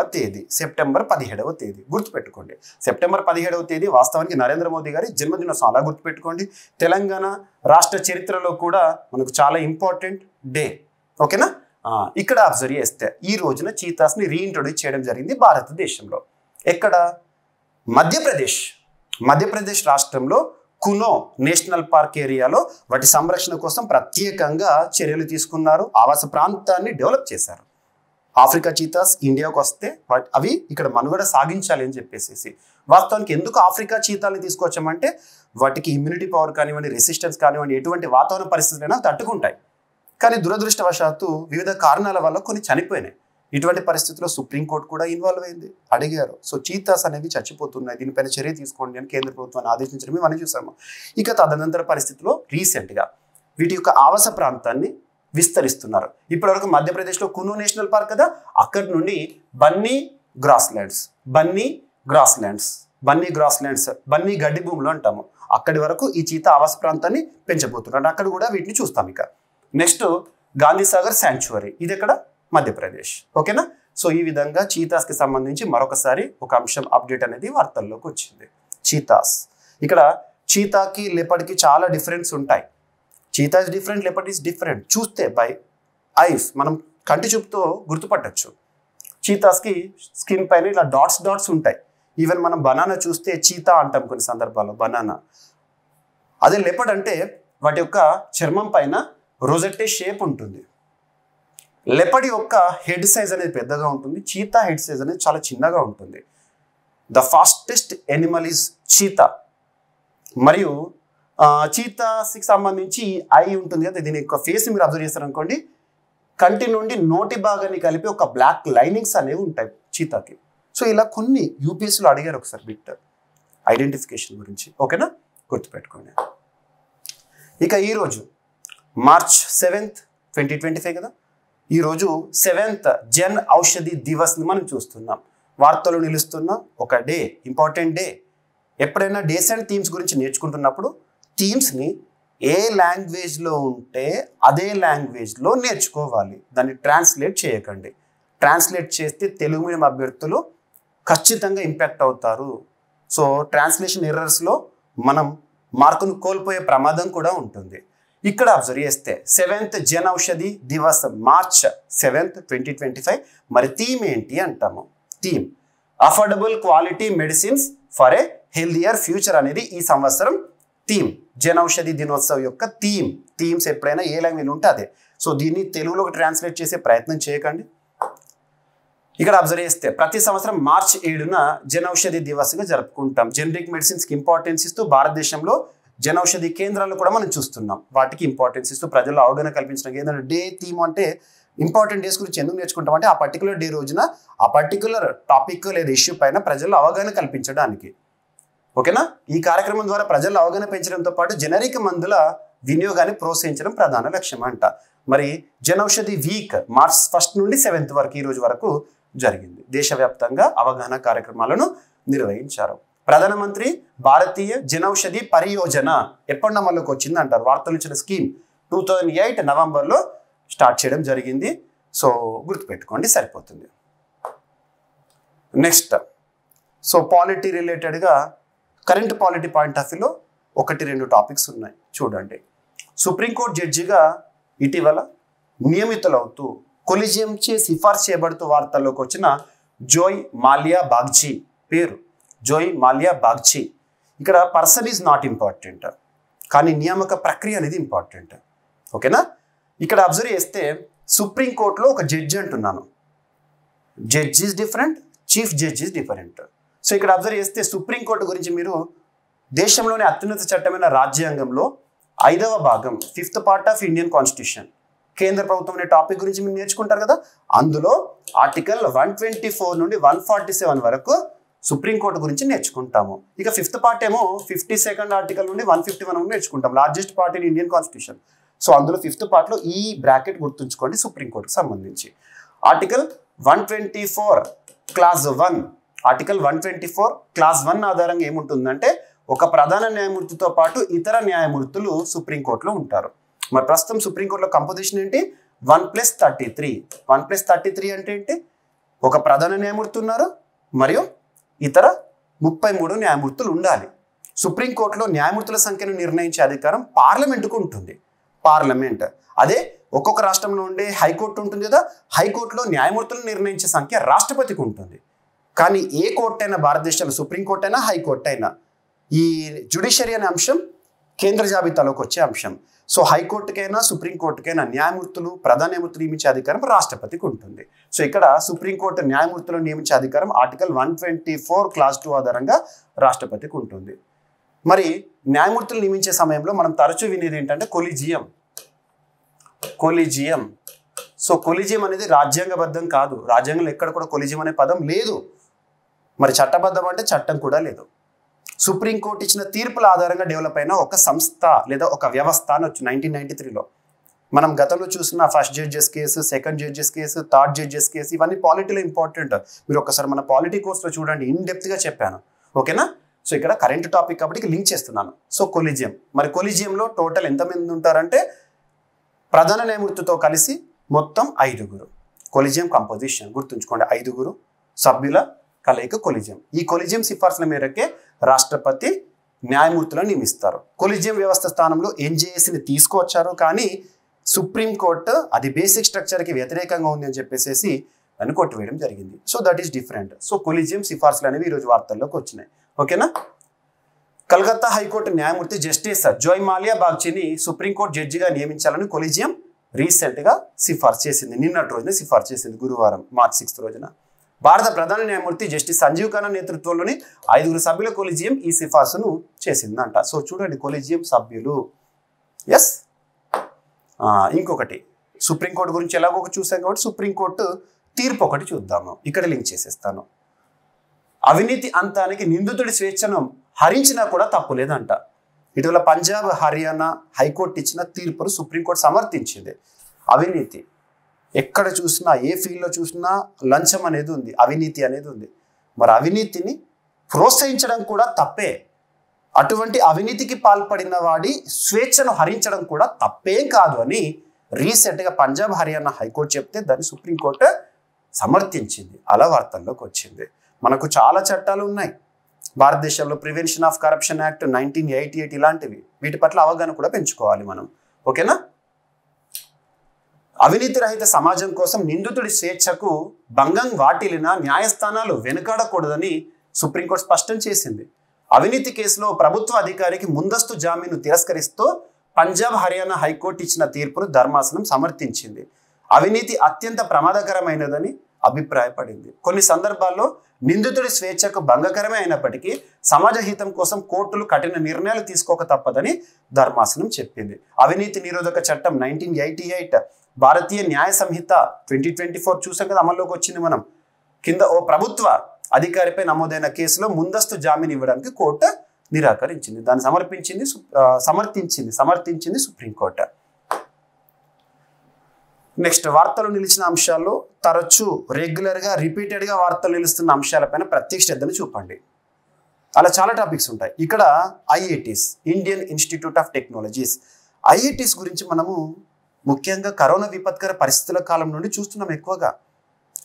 తేదీ. గుర్తుపెట్టుకోండి, సెప్టెంబర్ 17వ తేదీ వాస్తవానికి నరేంద్ర మోదీ గారి జన్మదినోత్సవం. అలా గుర్తుపెట్టుకోండి. తెలంగాణ రాష్ట్ర చరిత్రలో కూడా మనకు చాలా ఇంపార్టెంట్ డే. ఓకేనా? ఇక్కడ అబ్జర్వ్ చేస్తే ఈ రోజున చీతాస్ని రీఇంట్రొడ్యూస్ చేయడం జరిగింది భారతదేశంలో. ఎక్కడ? మధ్యప్రదేశ్ రాష్ట్రంలో కునో నేషనల్ పార్క్ ఏరియాలో వాటి సంరక్షణ కోసం ప్రత్యేకంగా చర్యలు తీసుకున్నారు, ఆవాస ప్రాంతాన్ని డెవలప్ చేశారు. ఆఫ్రికా చీతాస్ ఇండియాకు వస్తే అవి ఇక్కడ మనుగడ సాగించాలి అని చెప్పేసి. వాస్తవానికి ఎందుకు ఆఫ్రికా చీతాలని తీసుకొచ్చామంటే వాటికి ఇమ్యూనిటీ పవర్ కానివ్వండి, రెసిస్టెన్స్ కానివ్వండి, ఎటువంటి వాతావరణ పరిస్థితులైనా తట్టుకుంటాయి. కానీ దురదృష్టవశాత్తు వివిధ కారణాల వల్ల కొన్ని చనిపోయినాయి. ఇటువంటి పరిస్థితుల్లో సుప్రీంకోర్టు కూడా ఇన్వాల్వ్ అయింది, అడిగారు. సో చీతాస్ అనేవి చచ్చిపోతున్నాయి, దీనిపైన చర్య తీసుకోండి అని కేంద్ర ప్రభుత్వాన్ని ఆదేశించడం మనం చూసాము. ఇక తదనంతర పరిస్థితుల్లో రీసెంట్గా వీటి యొక్క ఆవాస ప్రాంతాన్ని విస్తరిస్తున్నారు. ఇప్పటివరకు మధ్యప్రదేశ్లో కునో నేషనల్ పార్క్ కదా, అక్కడి నుండి బన్నీ గడ్డి భూములు అంటాము, అక్కడి వరకు ఈ చీతా ఆవాస ప్రాంతాన్ని పెంచబోతున్నారు. అక్కడ కూడా వీటిని చూస్తాం. ఇక నెక్స్ట్ గాంధీసాగర్ శాంచువరీ, ఇది ఎక్కడ? మధ్యప్రదేశ్. ఓకేనా? సో ఈ విధంగా చీతాస్కి సంబంధించి మరొకసారి ఒక అంశం అప్డేట్ అనేది వార్తల్లోకి వచ్చింది. చీతాస్, ఇక్కడ చీతాకి లెపర్డ్కి చాలా డిఫరెన్స్ ఉంటాయి. Cheetah is different, leopard is different. చూస్తే బై ఐస్ మనం కంటి చూపుతో గుర్తుపట్టచ్చు. చీతాస్కి స్కిన్ పైన ఇలా డాట్స్ ఉంటాయి. ఈవెన్ మనం బనానా చూస్తే చీతా అంటాం కొన్ని సందర్భాల్లో, బనానా. అదే లెపర్డ్ అంటే వాటి యొక్క చర్మం పైన రోజెట్టే షేప్ ఉంటుంది. లెపర్డ్ యొక్క హెడ్ సైజ్ అనేది పెద్దగా ఉంటుంది, చీతా హెడ్ సైజ్ అనేది చాలా చిన్నగా ఉంటుంది. The fastest Animal is cheetah. మరియు చీతాస్కి సంబంధించి ఐ ఉంటుంది కదా, దీని యొక్క ఫేస్ మీరు అబ్జర్వ్ చేస్తారనుకోండి, కంటి నుండి నోటి భాగాన్ని కలిపి ఒక బ్లాక్ లైనింగ్స్ అనేవి ఉంటాయి చీతాకి. సో ఇలా కొన్ని యూపీఎస్లో అడిగారు ఒకసారి బిట్ ఐడెంటిఫికేషన్ గురించి. ఓకేనా? గుర్తుపెట్టుకోండి. ఇక ఈరోజు మార్చ్ 7th 2025 కదా, ఈరోజు 7th జన్ ఔషధి దివస్ని మనం చూస్తున్నాం. వార్తలు నిలుస్తున్న ఒక డే, ఇంపార్టెంట్ డే. ఎప్పుడైనా డేస్ అండ్ థీమ్స్ గురించి నేర్చుకుంటున్నప్పుడు థీమ్స్ని ఏ లాంగ్వేజ్లో ఉంటే అదే లాంగ్వేజ్లో నేర్చుకోవాలి, దాన్ని ట్రాన్స్లేట్ చేయకండి. ట్రాన్స్లేట్ చేస్తే తెలుగు మీడియం అభ్యర్థులు ఖచ్చితంగా ఇంపాక్ట్ అవుతారు. సో ట్రాన్స్లేషన్ ఎర్రర్స్లో మనం మార్కును కోల్పోయే ప్రమాదం కూడా ఉంటుంది. ఇక్కడ అబ్జర్వ్ చేస్తే 7th జన్ ఔషధి దివస్ మార్చ్ 7th 2025. మరి థీమ్ ఏంటి అంటాము? Theme affordable quality medicines for a healthier future అనేది ఈ సంవత్సరం థీమ్. జన్ ఔషధి దినోత్సవ్ యొక్క థీమ్స్ ఎప్పుడైనా ఏ లాంగ్వేజ్ ఉంటే అదే. సో దీన్ని తెలుగులోకి ట్రాన్స్లేట్ చేసే ప్రయత్నం చేయకండి. ఇక్కడ అబ్జర్వ్ చేస్తే ప్రతి సంవత్సరం మార్చ్ 7న జన్ ఔషధి దివస్గా జరుపుకుంటాం. జనరిక్ మెడిసిన్స్కి ఇంపార్టెన్స్ ఇస్తూ భారతదేశంలో జన్ ఔషధి కేంద్రాలు కూడా మనం చూస్తున్నాం. వాటికి ఇంపార్టెన్స్ ఇస్తూ ప్రజల్లో అవగాహన కల్పించడం. ఏదైనా డే థీమ్ అంటే ఇంపార్టెంట్ డేస్ గురించి ఎందుకు నేర్చుకుంటాం అంటే ఆ పర్టికులర్ డే రోజున ఆ పర్టికులర్ టాపిక్ లేదా ఇష్యూ పైన ప్రజల్లో అవగాహన కల్పించడానికి. ఓకేనా? ఈ కార్యక్రమం ద్వారా ప్రజల్లో అవగాహన పెంచడంతో పాటు జనరిక్ మందుల వినియోగాన్ని ప్రోత్సహించడం ప్రధాన లక్ష్యం అంట. మరి జన్ ఔషధి వీక్ మార్చ్ 1st నుండి 7th వరకు ఈ రోజు వరకు జరిగింది. దేశవ్యాప్తంగా అవగాహన కార్యక్రమాలను నిర్వహించారు. ప్రధానమంత్రి భారతీయ జనౌషధి పరియోజన ఎప్పటి అమల్లోకి వచ్చింది అంటారు. వార్తలు ఇచ్చిన స్కీమ్ 2008 నవంబర్లో స్టార్ట్ చేయడం జరిగింది. సో గుర్తుపెట్టుకోండి, సరిపోతుంది. నెక్స్ట్ సో పాలిటీ రిలేటెడ్గా కరెంట్ పాలిటీ పాయింట్ ఆఫ్ వ్యూలో 1-2 టాపిక్స్ ఉన్నాయి చూడండి. సుప్రీంకోర్టు జడ్జిగా ఇటీవల నియమితులవుతూ కొలిజియంచే సిఫార్సు చేయబడుతూ వార్తల్లోకి వచ్చిన జోయ్ మాల్యా బాగ్చి పేరు. జోయ్ మాల్యా బాగ్చి. ఇక్కడ పర్సన్ ఈజ్ నాట్ ఇంపార్టెంట్, కానీ నియామక ప్రక్రియ అనేది ఇంపార్టెంట్. ఓకేనా? ఇక్కడ అబ్జర్వ్ చేస్తే సుప్రీంకోర్టులో ఒక జడ్జి అంటున్నాను. Judge is different, chief judge is different. So ఇక్కడ అబ్జర్వ్ చేస్తే సుప్రీంకోర్టు గురించి మీరు దేశంలోని అత్యున్నత చట్టమైన రాజ్యాంగంలో 5వ భాగం 5th part of Indian constitution కేంద్ర ప్రభుత్వం అనే టాపిక్ గురించి మీరు నేర్చుకుంటారు కదా. అందులో ఆర్టికల్ 124 నుండి 147 వరకు సుప్రీంకోర్టు గురించి నేర్చుకుంటాము. ఇక 5th పార్ట్ ఏమో 52nd ఆర్టికల్ నుండి 151 నుండి నేర్చుకుంటాం. Largest part in Indian constitution. So అందులో 5th పార్ట్లో ఈ బ్రాకెట్ గుర్తుంచుకోండి సుప్రీంకోర్టుకు సంబంధించి. ఆర్టికల్ 124 క్లాస్ 1 ఆర్టికల్ 124 క్లాస్ 1 ఆధారంగా ఏముంటుందంటే ఒక ప్రధాన న్యాయమూర్తితో పాటు ఇతర న్యాయమూర్తులు సుప్రీంకోర్టులో ఉంటారు. మరి ప్రస్తుతం సుప్రీంకోర్టులో కంపోజిషన్ ఏంటి? 1+33. 1+33 అంటే ఏంటి? ఒక ప్రధాన న్యాయమూర్తి ఉన్నారు మరియు ఇతర 33 న్యాయమూర్తులు ఉండాలి. సుప్రీంకోర్టులో న్యాయమూర్తుల సంఖ్యను నిర్ణయించే అధికారం పార్లమెంటుకు ఉంటుంది. పార్లమెంట్. అదే ఒక్కొక్క రాష్ట్రంలో ఉండే హైకోర్టు ఉంటుంది కదా, హైకోర్టులో న్యాయమూర్తులను నిర్ణయించే సంఖ్య రాష్ట్రపతికి ఉంటుంది. కానీ ఏ కోర్టు అయినా భారతదేశంలో సుప్రీంకోర్టు అయినా హైకోర్టు అయినా ఈ జ్యుడిషియరీ అనే అంశం కేంద్ర జాబితాలోకి వచ్చే అంశం. సో హైకోర్టుకైనా సుప్రీంకోర్టుకైనా న్యాయమూర్తులు ప్రధాన న్యాయమూర్తులు నియమించే అధికారం రాష్ట్రపతికి ఉంటుంది. సో ఇక్కడ సుప్రీంకోర్టు న్యాయమూర్తులను నియమించే అధికారం ఆర్టికల్ 124 క్లాస్ 2 ఆధారంగా రాష్ట్రపతికి ఉంటుంది. మరి న్యాయమూర్తులు నియమించే సమయంలో మనం తరచూ వినేది ఏంటంటే కొలిజియం. కొలిజియం. సో కొలిజియం అనేది రాజ్యాంగబద్ధం కాదు. రాజ్యాంగంలో ఎక్కడ కూడా కొలిజియం అనే పదం లేదు. మరి చట్టబద్ధం అంటే చట్టం కూడా లేదు. సుప్రీంకోర్టు ఇచ్చిన తీర్పుల ఆధారంగా డెవలప్ అయిన ఒక సంస్థ లేదా ఒక వ్యవస్థ అని వచ్చి 1993లో మనం గతంలో చూసిన first judges case, second judges case, third judges case ఇవన్నీ పాలిటీలో ఇంపార్టెంట్. మీరు ఒకసారి మన పాలిటీ కోర్సులో చూడండి, ఇన్ డెప్త్గా చెప్పాను. ఓకేనా? సో ఇక్కడ కరెంట్ టాపిక్ కాబట్టి లింక్ చేస్తున్నాను. So collegium. మరి కొలిజియంలో టోటల్ ఎంతమంది ఉంటారంటే ప్రధాన న్యాయమూర్తితో కలిసి మొత్తం 5గురు. కొలిజియం కంపోజిషన్ గుర్తుంచుకోండి. 5గురు సభ్యుల కలయిక కొలిజియం. ఈ కొలిజియం సిఫార్సుల మేరకే రాష్ట్రపతి న్యాయమూర్తులను నియమిస్తారు. కొలిజియం వ్యవస్థ స్థానంలో ఎన్జేఎస్ని తీసుకొచ్చారు, కానీ సుప్రీంకోర్టు అది బేసిక్ స్ట్రక్చర్కి వ్యతిరేకంగా ఉంది అని చెప్పేసి దాన్ని కొట్టివేయడం జరిగింది. So that is different. So collegium సిఫార్సులు అనేవి ఈరోజు వార్తల్లోకి వచ్చినాయి. ఓకేనా? కలకత్తా హైకోర్టు న్యాయమూర్తి జస్టిస్ జోయ్ మాల్యా బాగ్చిని సుప్రీంకోర్టు జడ్జిగా నియమించాలని కొలిజియం రీసెంట్గా సిఫార్సు చేసింది. నిన్నటి రోజున సిఫార్సు చేసింది, గురువారం March 6 రోజున. భారత ప్రధాన న్యాయమూర్తి జస్టిస్ సంజీవ్ ఖన్నా నేతృత్వంలోని 5గురు సభ్యుల కొలిజియం ఈ సిఫార్సును చేసిందంట. సో చూడండి కొలిజియం సభ్యులు. ఎస్. ఇంకొకటి సుప్రీంకోర్టు గురించి ఎలాగో చూసాం కాబట్టి సుప్రీంకోర్టు తీర్పు ఒకటి చూద్దాము. ఇక్కడ లింక్ చేసేస్తాను. అవినీతి అంతానికి నిందితుడి స్వేచ్ఛను హరించినా కూడా తప్పు లేదంట. ఇటీవల పంజాబ్, హర్యానా హైకోర్టు ఇచ్చిన తీర్పును సుప్రీంకోర్టు సమర్థించింది. అవినీతి ఎక్కడ చూసినా, ఏ ఫీల్డ్లో చూసినా లంచం అనేది ఉంది, అవినీతి అనేది ఉంది. మరి అవినీతిని ప్రోత్సహించడం కూడా తప్పే. అటువంటి అవినీతికి పాల్పడిన వాడి స్వేచ్ఛను హరించడం కూడా తప్పేం కాదు అని రీసెంట్గా పంజాబ్, హర్యానా హైకోర్టు చెప్తే దాన్ని సుప్రీంకోర్టు సమర్థించింది. అలా వార్తల్లోకి వచ్చింది. మనకు చాలా చట్టాలు ఉన్నాయి భారతదేశంలో. ప్రివెన్షన్ ఆఫ్ కరప్షన్ యాక్ట్ 1988 ఇలాంటివి. వీటి పట్ల అవగాహన కూడా పెంచుకోవాలి మనం. ఓకేనా? అవినీతి రహిత సమాజం కోసం నిందితుడి స్వేచ్ఛకు భంగం వాటిల్లిన న్యాయస్థానాలు వెనుకాడకూడదని సుప్రీంకోర్టు స్పష్టం చేసింది. అవినీతి కేసులో ప్రభుత్వ అధికారికి ముందస్తు జామీను తిరస్కరిస్తూ పంజాబ్, హర్యానా హైకోర్టు ఇచ్చిన తీర్పును ధర్మాసనం సమర్థించింది. అవినీతి అత్యంత ప్రమాదకరమైనదని అభిప్రాయపడింది. కొన్ని సందర్భాల్లో నిందితుడి స్వేచ్ఛకు భంగకరమే అయినప్పటికీ సమాజ హితం కోసం కోర్టులు కఠిన నిర్ణయాలు తీసుకోక తప్పదని ధర్మాసనం చెప్పింది. అవినీతి నిరోధక చట్టం 1988, భారతీయ న్యాయ సంహిత 2024 చూసాం కదా, అమల్లోకి వచ్చింది. మనం కింద ఓ ప్రభుత్వ అధికారిపై నమోదైన కేసులో ముందస్తు జామీన్ ఇవ్వడానికి కోర్టు నిరాకరించింది. దాన్ని సమర్థించింది సుప్రీంకోర్టు. నెక్స్ట్ వార్తలు నిలిచిన అంశాల్లో తరచూ రెగ్యులర్గా రిపీటెడ్గా వార్తలు నిలుస్తున్న అంశాలపైన ప్రత్యేక శ్రద్ధను చూపండి. అలా చాలా టాపిక్స్ ఉంటాయి. ఇక్కడ IITs, Indian Institute of technologies. IITs గురించి మనము ముఖ్యంగా కరోనా విపత్కర పరిస్థితుల కాలం నుండి చూస్తున్నాం ఎక్కువగా.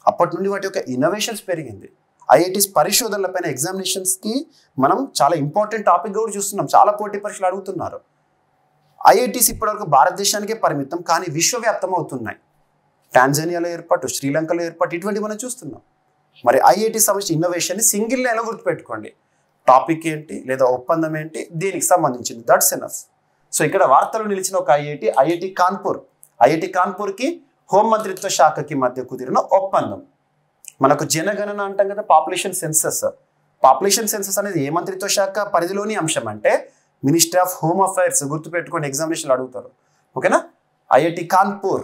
అప్పటి నుండి వాటి యొక్క ఇన్నోవేషన్స్ పెరిగింది. ఐఐటీస్ పరిశోధనలపైన ఎగ్జామినేషన్స్కి మనం చాలా ఇంపార్టెంట్ టాపిక్ కూడా చూస్తున్నాం. చాలా పోటీ పరీక్షలు అడుగుతున్నారు. ఐఐటీస్ ఇప్పటివరకు భారతదేశానికే పరిమితం, కానీ విశ్వవ్యాప్తం అవుతున్నాయి. టాంజానియాలో ఏర్పాటు, శ్రీలంకలో ఏర్పాటు, ఇటువంటి మనం చూస్తున్నాం. మరి ఐఐటి సంబంధించిన ఇన్నోవేషన్ని సింగిల్ లైన్లో గుర్తుపెట్టుకోండి. టాపిక్ ఏంటి లేదా ఒప్పందం ఏంటి, దీనికి సంబంధించింది. That's enough. సో ఇక్కడ వార్తలు నిలిచిన ఒక ఐఐటి కాన్పూర్. ఐఐటి కాన్పూర్కి హోంమంత్రిత్వ శాఖకి మధ్య కుదిరిన ఒప్పందం. మనకు జనగణన అంటాం కదా, పాపులేషన్ సెన్సస్. పాపులేషన్ సెన్సస్ అనేది ఏ మంత్రిత్వ శాఖ పరిధిలోని అంశం అంటే మినిస్ట్రీ ఆఫ్ హోమ్ అఫైర్స్. గుర్తుపెట్టుకోండి, ఎగ్జామినేషన్లు అడుగుతారు. ఓకేనా. ఐఐటి కాన్పూర్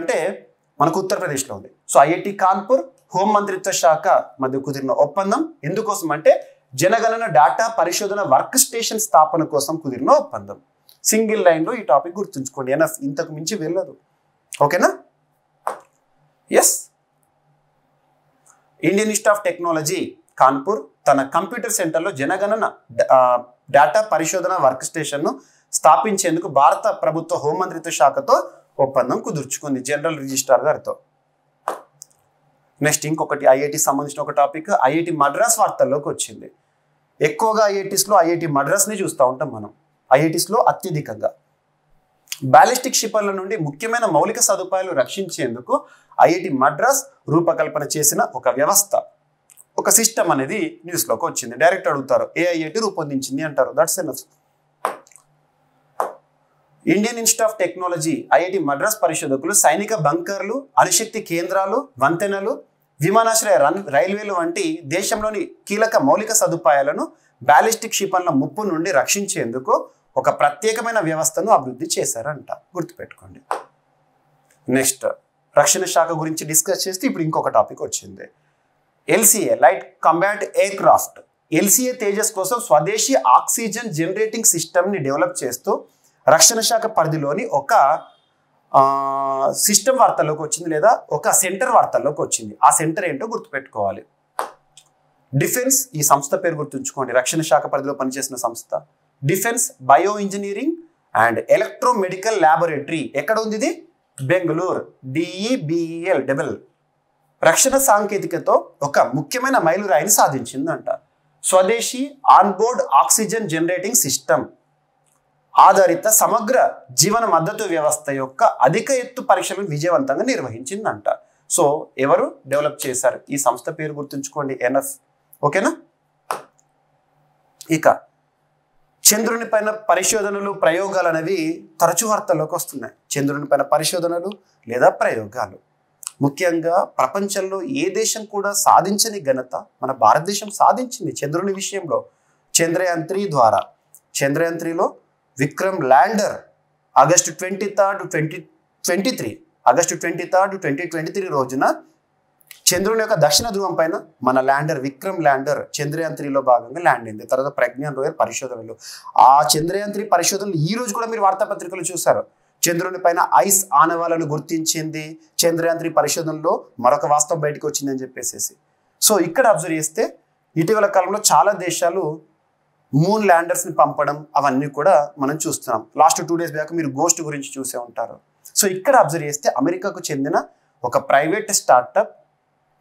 అంటే మనకు ఉత్తరప్రదేశ్లో ఉంది. సో ఐఐటి కాన్పూర్ హోం మంత్రిత్వ శాఖ మధ్య కుదిరిన ఒప్పందం ఎందుకోసం అంటే జనగణన డేటా పరిశోధన వర్క్ స్టేషన్ స్థాపన కోసం కుదిరిన ఒప్పందం. సింగిల్ లైన్లో ఈ టాపిక్ గుర్తుంచుకోండి. ఎనఫ్, ఇంతకు మించి వెళ్ళదు. ఓకేనా. Yes, Indian Institute of Technology Kanpur తన కంప్యూటర్ సెంటర్లో జనగణన డేటా పరిశోధన వర్క్ స్టేషన్ను స్థాపించేందుకు భారత ప్రభుత్వ హోంమంత్రిత్వ శాఖతో ఒప్పందం కుదుర్చుకుంది, జనరల్ రిజిస్ట్రార్ గారితో. నెక్స్ట్ ఇంకొకటి ఐఐటి సంబంధించిన ఒక టాపిక్, ఐఐటి మద్రాస్ వార్తల్లోకి వచ్చింది. ఎక్కువగా ఐఐటీస్లో ఐఐటి మద్రాస్ని చూస్తూ ఉంటాం మనం. ఐఐటీస్లో అత్యధికంగా బ్యాలిస్టిక్ క్షిపణుల నుండి ముఖ్యమైన మౌలిక సదుపాయాలు రక్షించేందుకు ఐఐటి మద్రాస్ రూపకల్పన చేసిన ఒక వ్యవస్థ, ఒక సిస్టమ్ అనేది న్యూస్లోకి వచ్చింది. డైరెక్ట్ అడుగుతారు, ఏ ఐఐటి రూపొందించింది అంటారు. That's enough. Indian Institute of technology IIT Madras పరిశోధకులు సైనిక బంకర్లు, అణుశక్తి కేంద్రాలు, వంతెనలు, విమానాశ్రయ రైల్వేలు వంటి దేశంలోని కీలక మౌలిక సదుపాయాలను బ్యాలిస్టిక్ క్షిపణుల ముప్పు నుండి రక్షించేందుకు ఒక ప్రత్యేకమైన వ్యవస్థను అభివృద్ధి చేశారంట. గుర్తుపెట్టుకోండి. నెక్స్ట్ రక్షణ శాఖ గురించి డిస్కస్ చేస్తే ఇప్పుడు ఇంకొక టాపిక్ వచ్చింది. LCA light combat air craft. LCA Tejas కోసం స్వదేశీ ఆక్సిజన్ జనరేటింగ్ సిస్టమ్ని డెవలప్ చేస్తూ రక్షణ శాఖ పరిధిలోని ఒక సిస్టమ్ వార్తల్లోకి వచ్చింది, లేదా ఒక సెంటర్ వార్తల్లోకి వచ్చింది. ఆ సెంటర్ ఏంటో గుర్తుపెట్టుకోవాలి. డిఫెన్స్, ఈ సంస్థ పేరు గుర్తుంచుకోండి. రక్షణ శాఖ పరిధిలో పనిచేసిన సంస్థ defence bio engineering and electro medical laboratory. ఎక్కడ ఉంది ఇది? బెంగళూరు. DEBEL. రక్షణ సాంకేతికతో ఒక ముఖ్యమైన మైలురాయిని సాధించిందంట. స్వదేశీ ఆన్బోర్డ్ ఆక్సిజన్ జనరేటింగ్ సిస్టమ్ ఆధారిత సమగ్ర జీవన మద్దతు వ్యవస్థ యొక్క అధిక ఎత్తు పరీక్షలను విజయవంతంగా నిర్వహించిందంట. సో ఎవరు డెవలప్ చేశారు? ఈ సంస్థ పేరు గుర్తుంచుకోండి, ఎన్ఎఫ్. ఓకేనా. ఇక చంద్రుని పైన పరిశోధనలు, ప్రయోగాలు అనేవి తరచు వార్తల్లోకి వస్తున్నాయి. చంద్రుని పైన పరిశోధనలు లేదా ప్రయోగాలు ముఖ్యంగా ప్రపంచంలో ఏ దేశం కూడా సాధించని ఘనత మన భారతదేశం సాధించింది చంద్రుని విషయంలో. చంద్రయాన్ 3 ద్వారా, చంద్రయాన్ 3లో విక్రమ్ ల్యాండర్ ఆగస్టు 23, 2023 రోజున చంద్రుని యొక్క దక్షిణ ధ్రువం పైన మన ల్యాండర్ విక్రమ్ ల్యాండర్ చంద్రయాన్ 3లో భాగంగా ల్యాండ్ అయింది. తర్వాత ప్రజ్ఞాన్ రోయర్ పరిశోధనలు, ఆ చంద్రయాన్ 3 పరిశోధనలు ఈ రోజు కూడా మీరు వార్తాపత్రికలు చూసారు. చంద్రుని పైన ఐస్ ఆనవాలను గుర్తించింది చంద్రయాన్ 3 పరిశోధనలో, మరొక వాస్తవం బయటకు వచ్చిందని చెప్పేసి. సో ఇక్కడ అబ్జర్వ్ చేస్తే ఇటీవల కాలంలో చాలా దేశాలు మూన్ ల్యాండర్స్ని పంపడం అవన్నీ కూడా మనం చూస్తున్నాం. లాస్ట్ 2 days బ్యాక్ మీరు గోస్ట్ గురించి చూసే ఉంటారు. సో ఇక్కడ అబ్జర్వ్ చేస్తే అమెరికాకు చెందిన ఒక ప్రైవేట్ స్టార్టప్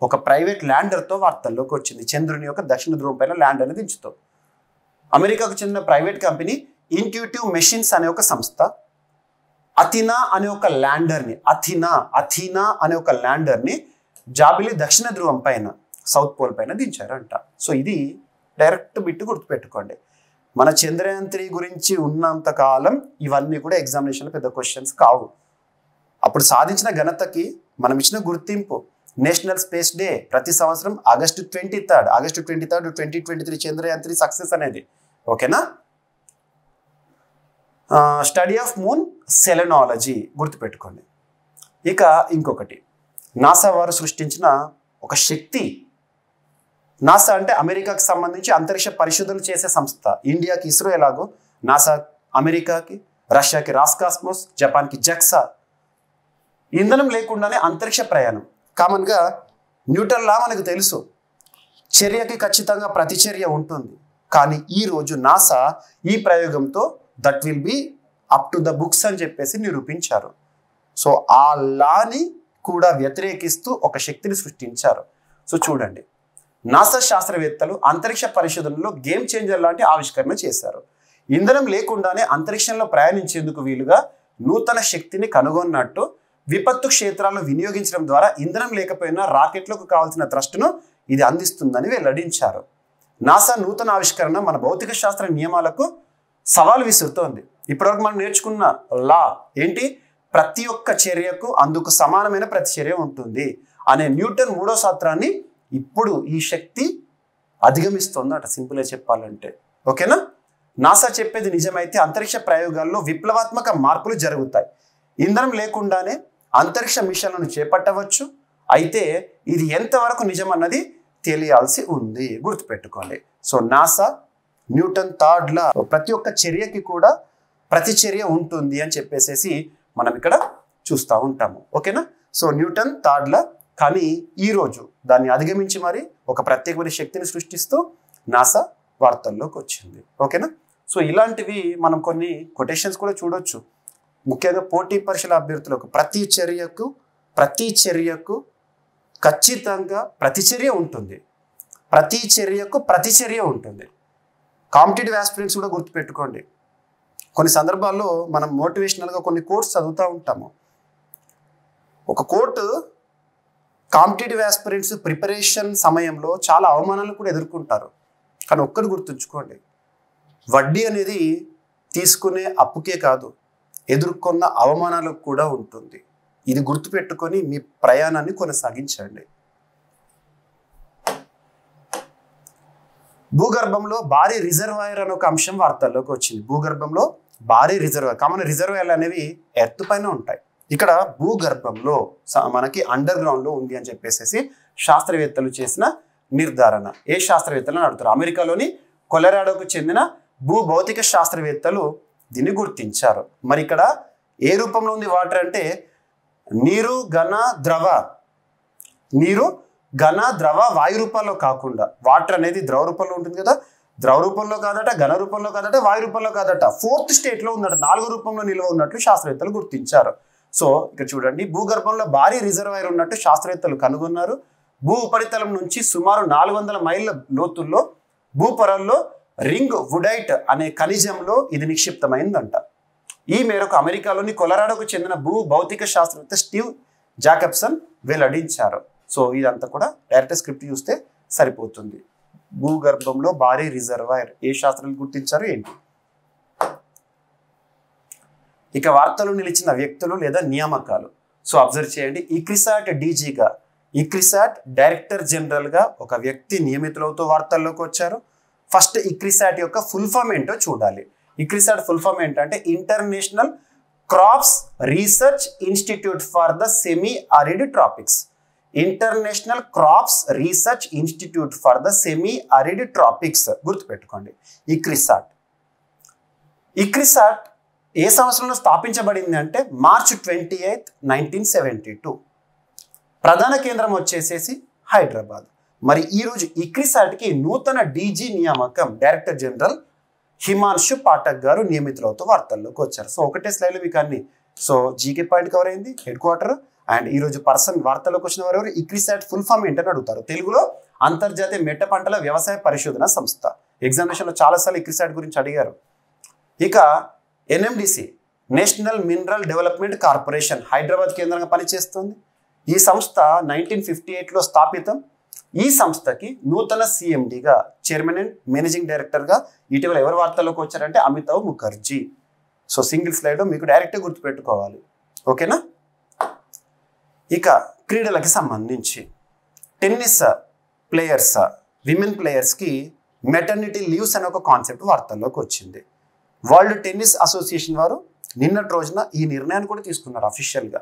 ఒక ప్రైవేట్ ల్యాండర్తో వార్తల్లోకి వచ్చింది. చంద్రుని యొక్క దక్షిణ ధ్రువం పైన ల్యాండర్ని దించుతూ అమెరికాకు చెందిన ప్రైవేట్ కంపెనీ ఇంట్యూటివ్ మెషిన్స్ అనే ఒక సంస్థ అథీనా అనే ఒక ల్యాండర్ని జాబిలి దక్షిణ ధ్రువం పైన, సౌత్ పోల్ పైన దించారంట. సో ఇది డైరెక్ట్ బిట్ గుర్తుపెట్టుకోండి. మన చంద్రయాన్ 3 గురించి ఉన్నంత కాలం ఇవన్నీ కూడా ఎగ్జామినేషన్లో పెద్ద క్వశ్చన్స్ కావు. అప్పుడు సాధించిన ఘనతకి మనం ఇచ్చిన గుర్తింపు నేషనల్ స్పేస్ డే ప్రతి సంవత్సరం ఆగస్టు 23, 2023 చంద్రయాన్ 3 సక్సెస్ అనేది. ఓకేనా. స్టడీ ఆఫ్ మూన్ సెలెనాలజీ గుర్తుపెట్టుకోండి. ఇక ఇంకొకటి, నాసా వారు సృష్టించిన ఒక శక్తి. నాసా అంటే అమెరికాకి సంబంధించి అంతరిక్ష పరిశోధనలు చేసే సంస్థ. ఇండియాకి ఇస్రో ఎలాగో, నాసా అమెరికాకి, రష్యాకి రాస్కాస్మోస్, జపాన్కి జెక్సా. ఇంధనం లేకుండానే అంతరిక్ష ప్రయాణం. కామన్గా న్యూటన్ లా మనకు తెలుసు, చర్యకి ఖచ్చితంగా ప్రతిచర్య ఉంటుంది. కానీ ఈరోజు నాసా ఈ ప్రయోగంతో that will be up to the books అని చెప్పేసి నిరూపించారు. సో ఆ లాని కూడా వ్యతిరేకిస్తూ ఒక శక్తిని సృష్టించారు. సో చూడండి, నాసా శాస్త్రవేత్తలు అంతరిక్ష పరిశోధనలో గేమ్ చేంజర్ లాంటి ఆవిష్కరణ చేశారు. ఇంధనం లేకుండానే అంతరిక్షంలో ప్రయాణించేందుకు వీలుగా నూతన శక్తిని కనుగొన్నట్టు విపత్తు క్షేత్రాలను వినియోగించడం ద్వారా ఇంధనం లేకపోయినా రాకెట్లకు కావాల్సిన థ్రస్ట్ను ఇది అందిస్తుందని వెల్లడించారు. నాసా నూతన ఆవిష్కరణ మన భౌతిక శాస్త్ర నియమాలకు సవాల్ విసురుతోంది. ఇప్పటివరకు మనం నేర్చుకున్న లా ఏంటి? ప్రతి ఒక్క చర్యకు అందుకు సమానమైన ప్రతిచర్య ఉంటుంది అనే న్యూటన్ 3వ సూత్రాన్ని ఇప్పుడు ఈ శక్తి అధిగమిస్తోందట, సింపుల్గా చెప్పాలంటే. ఓకేనా? నాసా చెప్పేది నిజమైతే అంతరిక్ష ప్రయోగాల్లో విప్లవాత్మక మార్పులు జరుగుతాయి. ఇంధనం లేకుండానే అంతరిక్ష మిషన్లను చేపట్టవచ్చు. అయితే ఇది ఎంతవరకు నిజమన్నది తెలియాల్సి ఉంది, గుర్తుపెట్టుకోండి. So NASA Newton third law ప్రతి ఒక్క చర్యకి కూడా ప్రతిచర్య ఉంటుంది అని చెప్పేసి మనం ఇక్కడ చూస్తూ ఉంటాము. ఓకేనా? సో న్యూటన్ థర్డ్ లా, కానీ ఈరోజు దాన్ని అధిగమించి మరి ఒక ప్రత్యేకమైన శక్తిని సృష్టిస్తూ నాసా వార్తల్లోకి వచ్చింది. ఓకేనా? సో ఇలాంటివి మనం కొన్ని కొటేషన్స్ కూడా చూడొచ్చు. ముఖ్యంగా పోటీ పరీక్షల అభ్యర్థులకు ప్రతి చర్యకు ఖచ్చితంగా ప్రతిచర్య ఉంటుంది. ప్రతి చర్యకు ప్రతిచర్య ఉంటుంది. కాంపిటేటివ్ ఆస్పిరెంట్స్ కూడా గుర్తుపెట్టుకోండి. కొన్ని సందర్భాల్లో మనం మోటివేషనల్గా కొన్ని కోట్స్ చదువుతూ ఉంటాము. ఒక కోట్ కాంపిటేటివ్ ఆస్పిరెంట్స్ ప్రిపరేషన్ సమయంలో చాలా అవమానాలు కూడా ఎదుర్కొంటారు. కానీ ఒక్కటి గుర్తుంచుకోండి, వడ్డీ అనేది తీసుకునే అప్పుకే కాదు, ఎదుర్కొన్న అవమానాలకు కూడా ఉంటుంది. ఇది గుర్తుపెట్టుకొని మీ ప్రయాణాన్ని కొనసాగించండి. భూగర్భంలో భారీ రిజర్వాయర్ అనే ఒక అంశం వార్తల్లోకి వచ్చింది. భూగర్భంలో భారీ రిజర్వాయర్, కామన్ రిజర్వాయర్లు అనేవి ఎర్త్ పైన ఉంటాయి. ఇక్కడ భూగర్భంలో మనకి అండర్ గ్రౌండ్ లో ఉంది అని చెప్పేసి శాస్త్రవేత్తలు చేసిన నిర్ధారణ. ఏ శాస్త్రవేత్తలను అడుగుతారు? అమెరికాలోని కొలరాడోకు చెందిన భూభౌతిక శాస్త్రవేత్తలు దీన్ని గుర్తించారు. మరి ఇక్కడ ఏ రూపంలో ఉంది వాటర్ అంటే నీరు, ఘన, ద్రవ, వాయు రూపంలో కాకుండా వాటర్ అనేది ద్రవ రూపంలో ఉంటుంది కదా, ద్రవ రూపంలో కాదట, ఘన రూపంలో కాదట, వాయు రూపంలో కాదట, 4th స్టేట్లో ఉందట, 4 రూపంలో నిల్వ ఉన్నట్లు శాస్త్రవేత్తలు గుర్తించారు. సో ఇక్కడ చూడండి, భూగర్భంలో భారీ రిజర్వాయర్ ఉన్నట్టు శాస్త్రవేత్తలు కనుగొన్నారు. భూ ఉపరితలం నుంచి సుమారు 400 మైళ్ళ లోతుల్లో భూపొరల్లో రింగ్ వుడైట్ అనే ఖనిజంలో ఇది నిక్షిప్తమైందంట. ఈ మేరకు అమెరికాలోని కొలరాడోకు చెందిన భూ భౌతిక శాస్త్రవేత్త స్టీవ్ జాకబ్సన్ వెల్లడించారు. సో ఇదంతా కూడా డైరెక్ట్ స్క్రిప్ట్ చూస్తే సరిపోతుంది. భూగర్భంలో భారీ రిజర్వాయర్ ఏ శాస్త్రవేత్తలు గుర్తించారు ఏంటి? ఇక వార్తలు నిలిచిన వ్యక్తులు లేదా నియామకాలు. సో అబ్జర్వ్ చేయండి. ఇక్రిసాట్ డీజీగా, ఇక్రిసాట్ డైరెక్టర్ జనరల్గా ఒక వ్యక్తి నియమితులవుతూ వార్తల్లోకి వచ్చారు. ఫస్ట్ ఇక్రిసాట్ యొక్క ఫుల్ ఫామ్ ఏంటో చూడాలి. ఇక్రిసాట్ ఫుల్ ఫామ్ ఏంటంటే international crops research institute for the semi arid tropics. International crops research institute for the semi arid tropics, గుర్తుపెట్టుకోండి. ఇక్రిసాట్ ఏ సంవత్సరంలో స్థాపించబడింది అంటే March 28, 1972. ప్రధాన కేంద్రం వచ్చేసేసి హైదరాబాద్. మరి ఈరోజు ఇక్రిసాట్కి నూతన డీజీ నియామకం డైరెక్టర్ జనరల్ హిమాంశు పాఠక్ గారు నియమితులవుతూ వార్తల్లోకి వచ్చారు. సో ఒకటే స్లైడ్లో మీకు అన్ని. సో జీకే పాయింట్ కవర్ అయింది, హెడ్ క్వార్టర్ అండ్ ఈరోజు పర్సన్ వార్తల్లోకి వచ్చిన వారు ఇక్రిసాట్ ఫుల్ ఫామ్ ఏంటని అడుగుతారు. తెలుగులో అంతర్జాతీయ మెట్ట పంటల వ్యవసాయ పరిశోధన సంస్థ. ఎగ్జామినేషన్లో చాలాసార్లు ఇక్రిసాట్ గురించి అడిగారు. ఇక NMDC national mineral development corporation Hyderabad కేంద్రంగా పనిచేస్తుంది. ఈ సంస్థ 1958లో స్థాపితం. ఈ సంస్థకి నూతన CMDగా, చైర్మన్ అండ్ మేనేజింగ్ డైరెక్టర్గా ఇటీవల ఎవరు వార్తల్లోకి వచ్చారంటే Amitabh Mukherjee. So single slide మీకు డైరెక్ట్గా గుర్తుపెట్టుకోవాలి. ఓకేనా? ఇక క్రీడలకి సంబంధించి టెన్నిస్ ప్లేయర్స్, విమెన్ ప్లేయర్స్కి మెటర్నిటీ లీవ్స్ అనే ఒక కాన్సెప్ట్ వార్తల్లోకి వచ్చింది. వరల్డ్ టెన్నిస్ అసోసియేషన్ వారు నిన్నటి రోజున ఈ నిర్ణయాన్ని కూడా తీసుకున్నారు అఫీషియల్గా.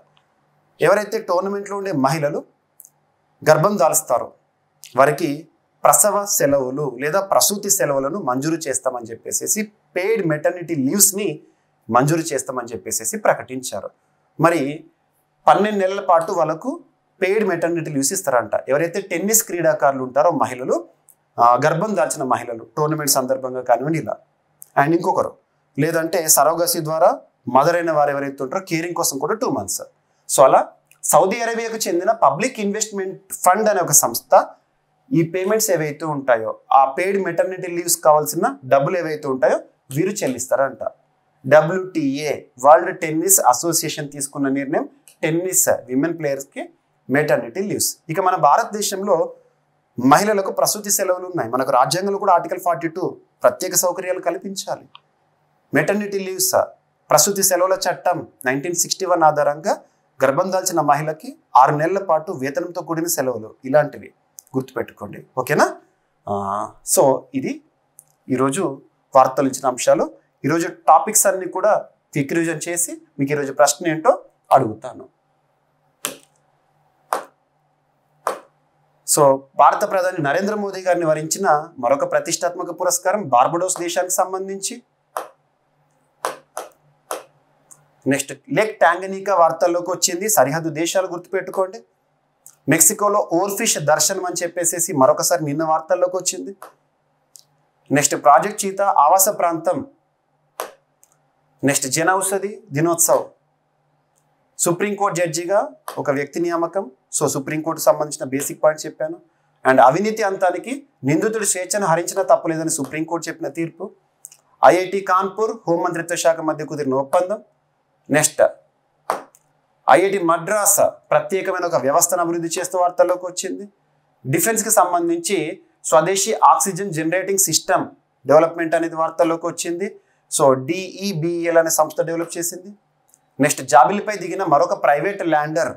ఎవరైతే టోర్నమెంట్లో ఉండే మహిళలు గర్భం దాల్స్తారో వారికి ప్రసవ సెలవులు లేదా ప్రసూతి సెలవులను మంజూరు చేస్తామని చెప్పేసి, పెయిడ్ మెటర్నిటీ లీవ్స్ని మంజూరు చేస్తామని చెప్పేసి ప్రకటించారు. మరి 12 నెలల పాటు వాళ్ళకు పెయిడ్ మెటర్నిటీ లీవ్స్ ఇస్తారంట. ఎవరైతే టెన్నిస్ క్రీడాకారులు ఉంటారో మహిళలు, గర్భం దాల్చిన మహిళలు టోర్నమెంట్ సందర్భంగా కానివ్వండి ఇలా. అండ్ ఇంకొకరు లేదంటే సరోగసీ ద్వారా మదర్ అయిన వారు ఎవరైతే ఉంటారో కేరింగ్ కోసం కూడా 2 months. సో అలా సౌదీ అరేబియాకు చెందిన పబ్లిక్ ఇన్వెస్ట్మెంట్ ఫండ్ అనే ఒక సంస్థ ఈ పేమెంట్స్ ఏవైతే ఉంటాయో ఆ పెయిడ్ మెటర్నిటీ లీవ్స్ కావాల్సిన డబ్బులు ఏవైతే ఉంటాయో వీరు చెల్లిస్తారంట. WTA వరల్డ్ టెన్నిస్ అసోసియేషన్ తీసుకున్న నిర్ణయం టెన్నిస్ విమెన్ ప్లేయర్స్కి మెటర్నిటీ లీవ్స్. ఇక మన భారతదేశంలో మహిళలకు ప్రసూతి సెలవులు ఉన్నాయి. మనకు రాజ్యాంగంలో కూడా ఆర్టికల్ 42 ప్రత్యేక సౌకర్యాలు కల్పించాలి. మెటర్నిటీ లీవ్స్ ప్రసూతి సెలవుల చట్టం 1961 ఆధారంగా గర్భం దాల్చిన మహిళకి 6 నెలల పాటు వేతనంతో కూడిన సెలవులు, ఇలాంటివి గుర్తుపెట్టుకోండి. ఓకేనా? సో ఇది ఈరోజు వార్తలు ఇచ్చిన అంశాలు. ఈరోజు టాపిక్స్ అన్ని కూడా క్విక్ రివిజన్ చేసి మీకు ఈరోజు ప్రశ్న ఏంటో అడుగుతాను. సో భారత ప్రధాని నరేంద్ర మోదీ గారిని వరించిన మరొక ప్రతిష్టాత్మక పురస్కారం బార్బడోస్ దేశానికి సంబంధించి. నెక్స్ట్ లేక్ టాంగనీకా వార్తల్లోకి వచ్చింది. సరిహద్దు దేశాలు గుర్తుపెట్టుకోండి. మెక్సికోలో ఓర్ఫిష్ దర్శనం అని చెప్పేసి మరొకసారి నిన్న వార్తల్లోకి వచ్చింది. నెక్స్ట్ ప్రాజెక్ట్ చీతా ఆవాస ప్రాంతం. నెక్స్ట్ జన ఔషధి దినోత్సవ్. సుప్రీంకోర్టు జడ్జిగా ఒక వ్యక్తి నియామకం. సో సుప్రీంకోర్టు సంబంధించిన బేసిక్ పాయింట్స్ చెప్పాను. అండ్ అవినీతి అంతానికి నిందితుడి స్వేచ్ఛను హరించిన తప్పలేదని సుప్రీంకోర్టు చెప్పిన తీర్పు. ఐఐటి కాన్పూర్ హోంమంత్రిత్వ శాఖ మధ్య కుదిరిన ఒప్పందం. నెక్స్ట్ ఐఐటి మద్రాస్ ప్రత్యేకమైన ఒక వ్యవస్థను అభివృద్ధి చేస్తూ వార్తల్లోకి వచ్చింది. డిఫెన్స్కి సంబంధించి స్వదేశీ ఆక్సిజన్ జనరేటింగ్ సిస్టమ్ డెవలప్మెంట్ అనేది వార్తల్లోకి వచ్చింది. సో DEBEL అనే సంస్థ డెవలప్ చేసింది. నెక్స్ట్ జాబిలిపై దిగిన మరొక ప్రైవేట్ ల్యాండర్.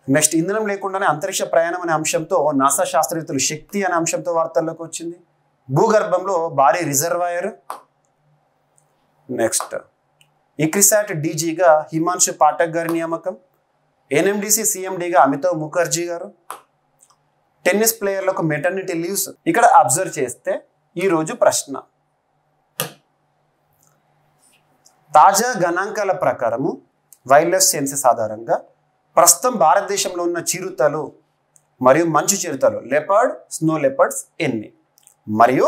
నెక్స్ట్ ఇంధనం లేకుండానే అంతరిక్ష ప్రయాణం అనే అంశంతో నాసా శాస్త్రవేత్తలు శక్తి అనే అంశంతో వార్తల్లోకి వచ్చింది. భూగర్భంలో భారీ రిజర్వాయర్. నెక్స్ట్ ఇక్రిసాట్ డీజీగా హిమాంశు పాఠక్ గారి నియామకం. NMDC CMDగా అమితావ్ ముఖర్జీ గారు. టెన్నిస్ ప్లేయర్లకు మెటర్నిటీ లీవ్స్. ఇక్కడ అబ్జర్వ్ చేస్తే ఈరోజు ప్రశ్న, తాజా గణాంకాల ప్రకారము వైల్డ్ లైఫ్ సెన్సెస్ ఆధారంగా ప్రస్తుతం భారతదేశంలో ఉన్న చిరుతలు మరియు మంచు చిరుతలు లెపర్డ్, స్నో లెపర్డ్స్ ఎన్ని? మరియు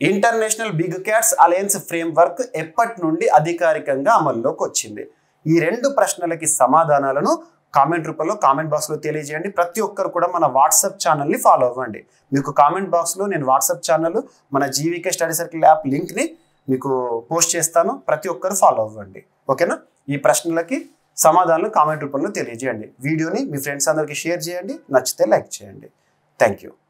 international big cats alliance framework ఎప్పటి నుండి అధికారికంగా అమల్లోకి వచ్చింది? ఈ 2 ప్రశ్నలకి సమాధానాలను కామెంట్ రూపంలో కామెంట్ బాక్స్లో తెలియజేయండి. ప్రతి ఒక్కరు కూడా మన వాట్సాప్ ఛానల్ని ఫాలో అవ్వండి. మీకు కామెంట్ బాక్స్లో నేను వాట్సాప్ ఛానల్, మన జీవీకే స్టడీ సర్కిల్ యాప్ లింక్ని మీకు పోస్ట్ చేస్తాను. ప్రతి ఒక్కరు ఫాలో అవ్వండి. ఓకేనా? ఈ ప్రశ్నలకి సమాధానాలు కామెంట్ రూపంలో తెలియజేయండి. వీడియోని మీ ఫ్రెండ్స్ అందరికీ షేర్ చేయండి. నచ్చితే లైక్ చేయండి. Thank you.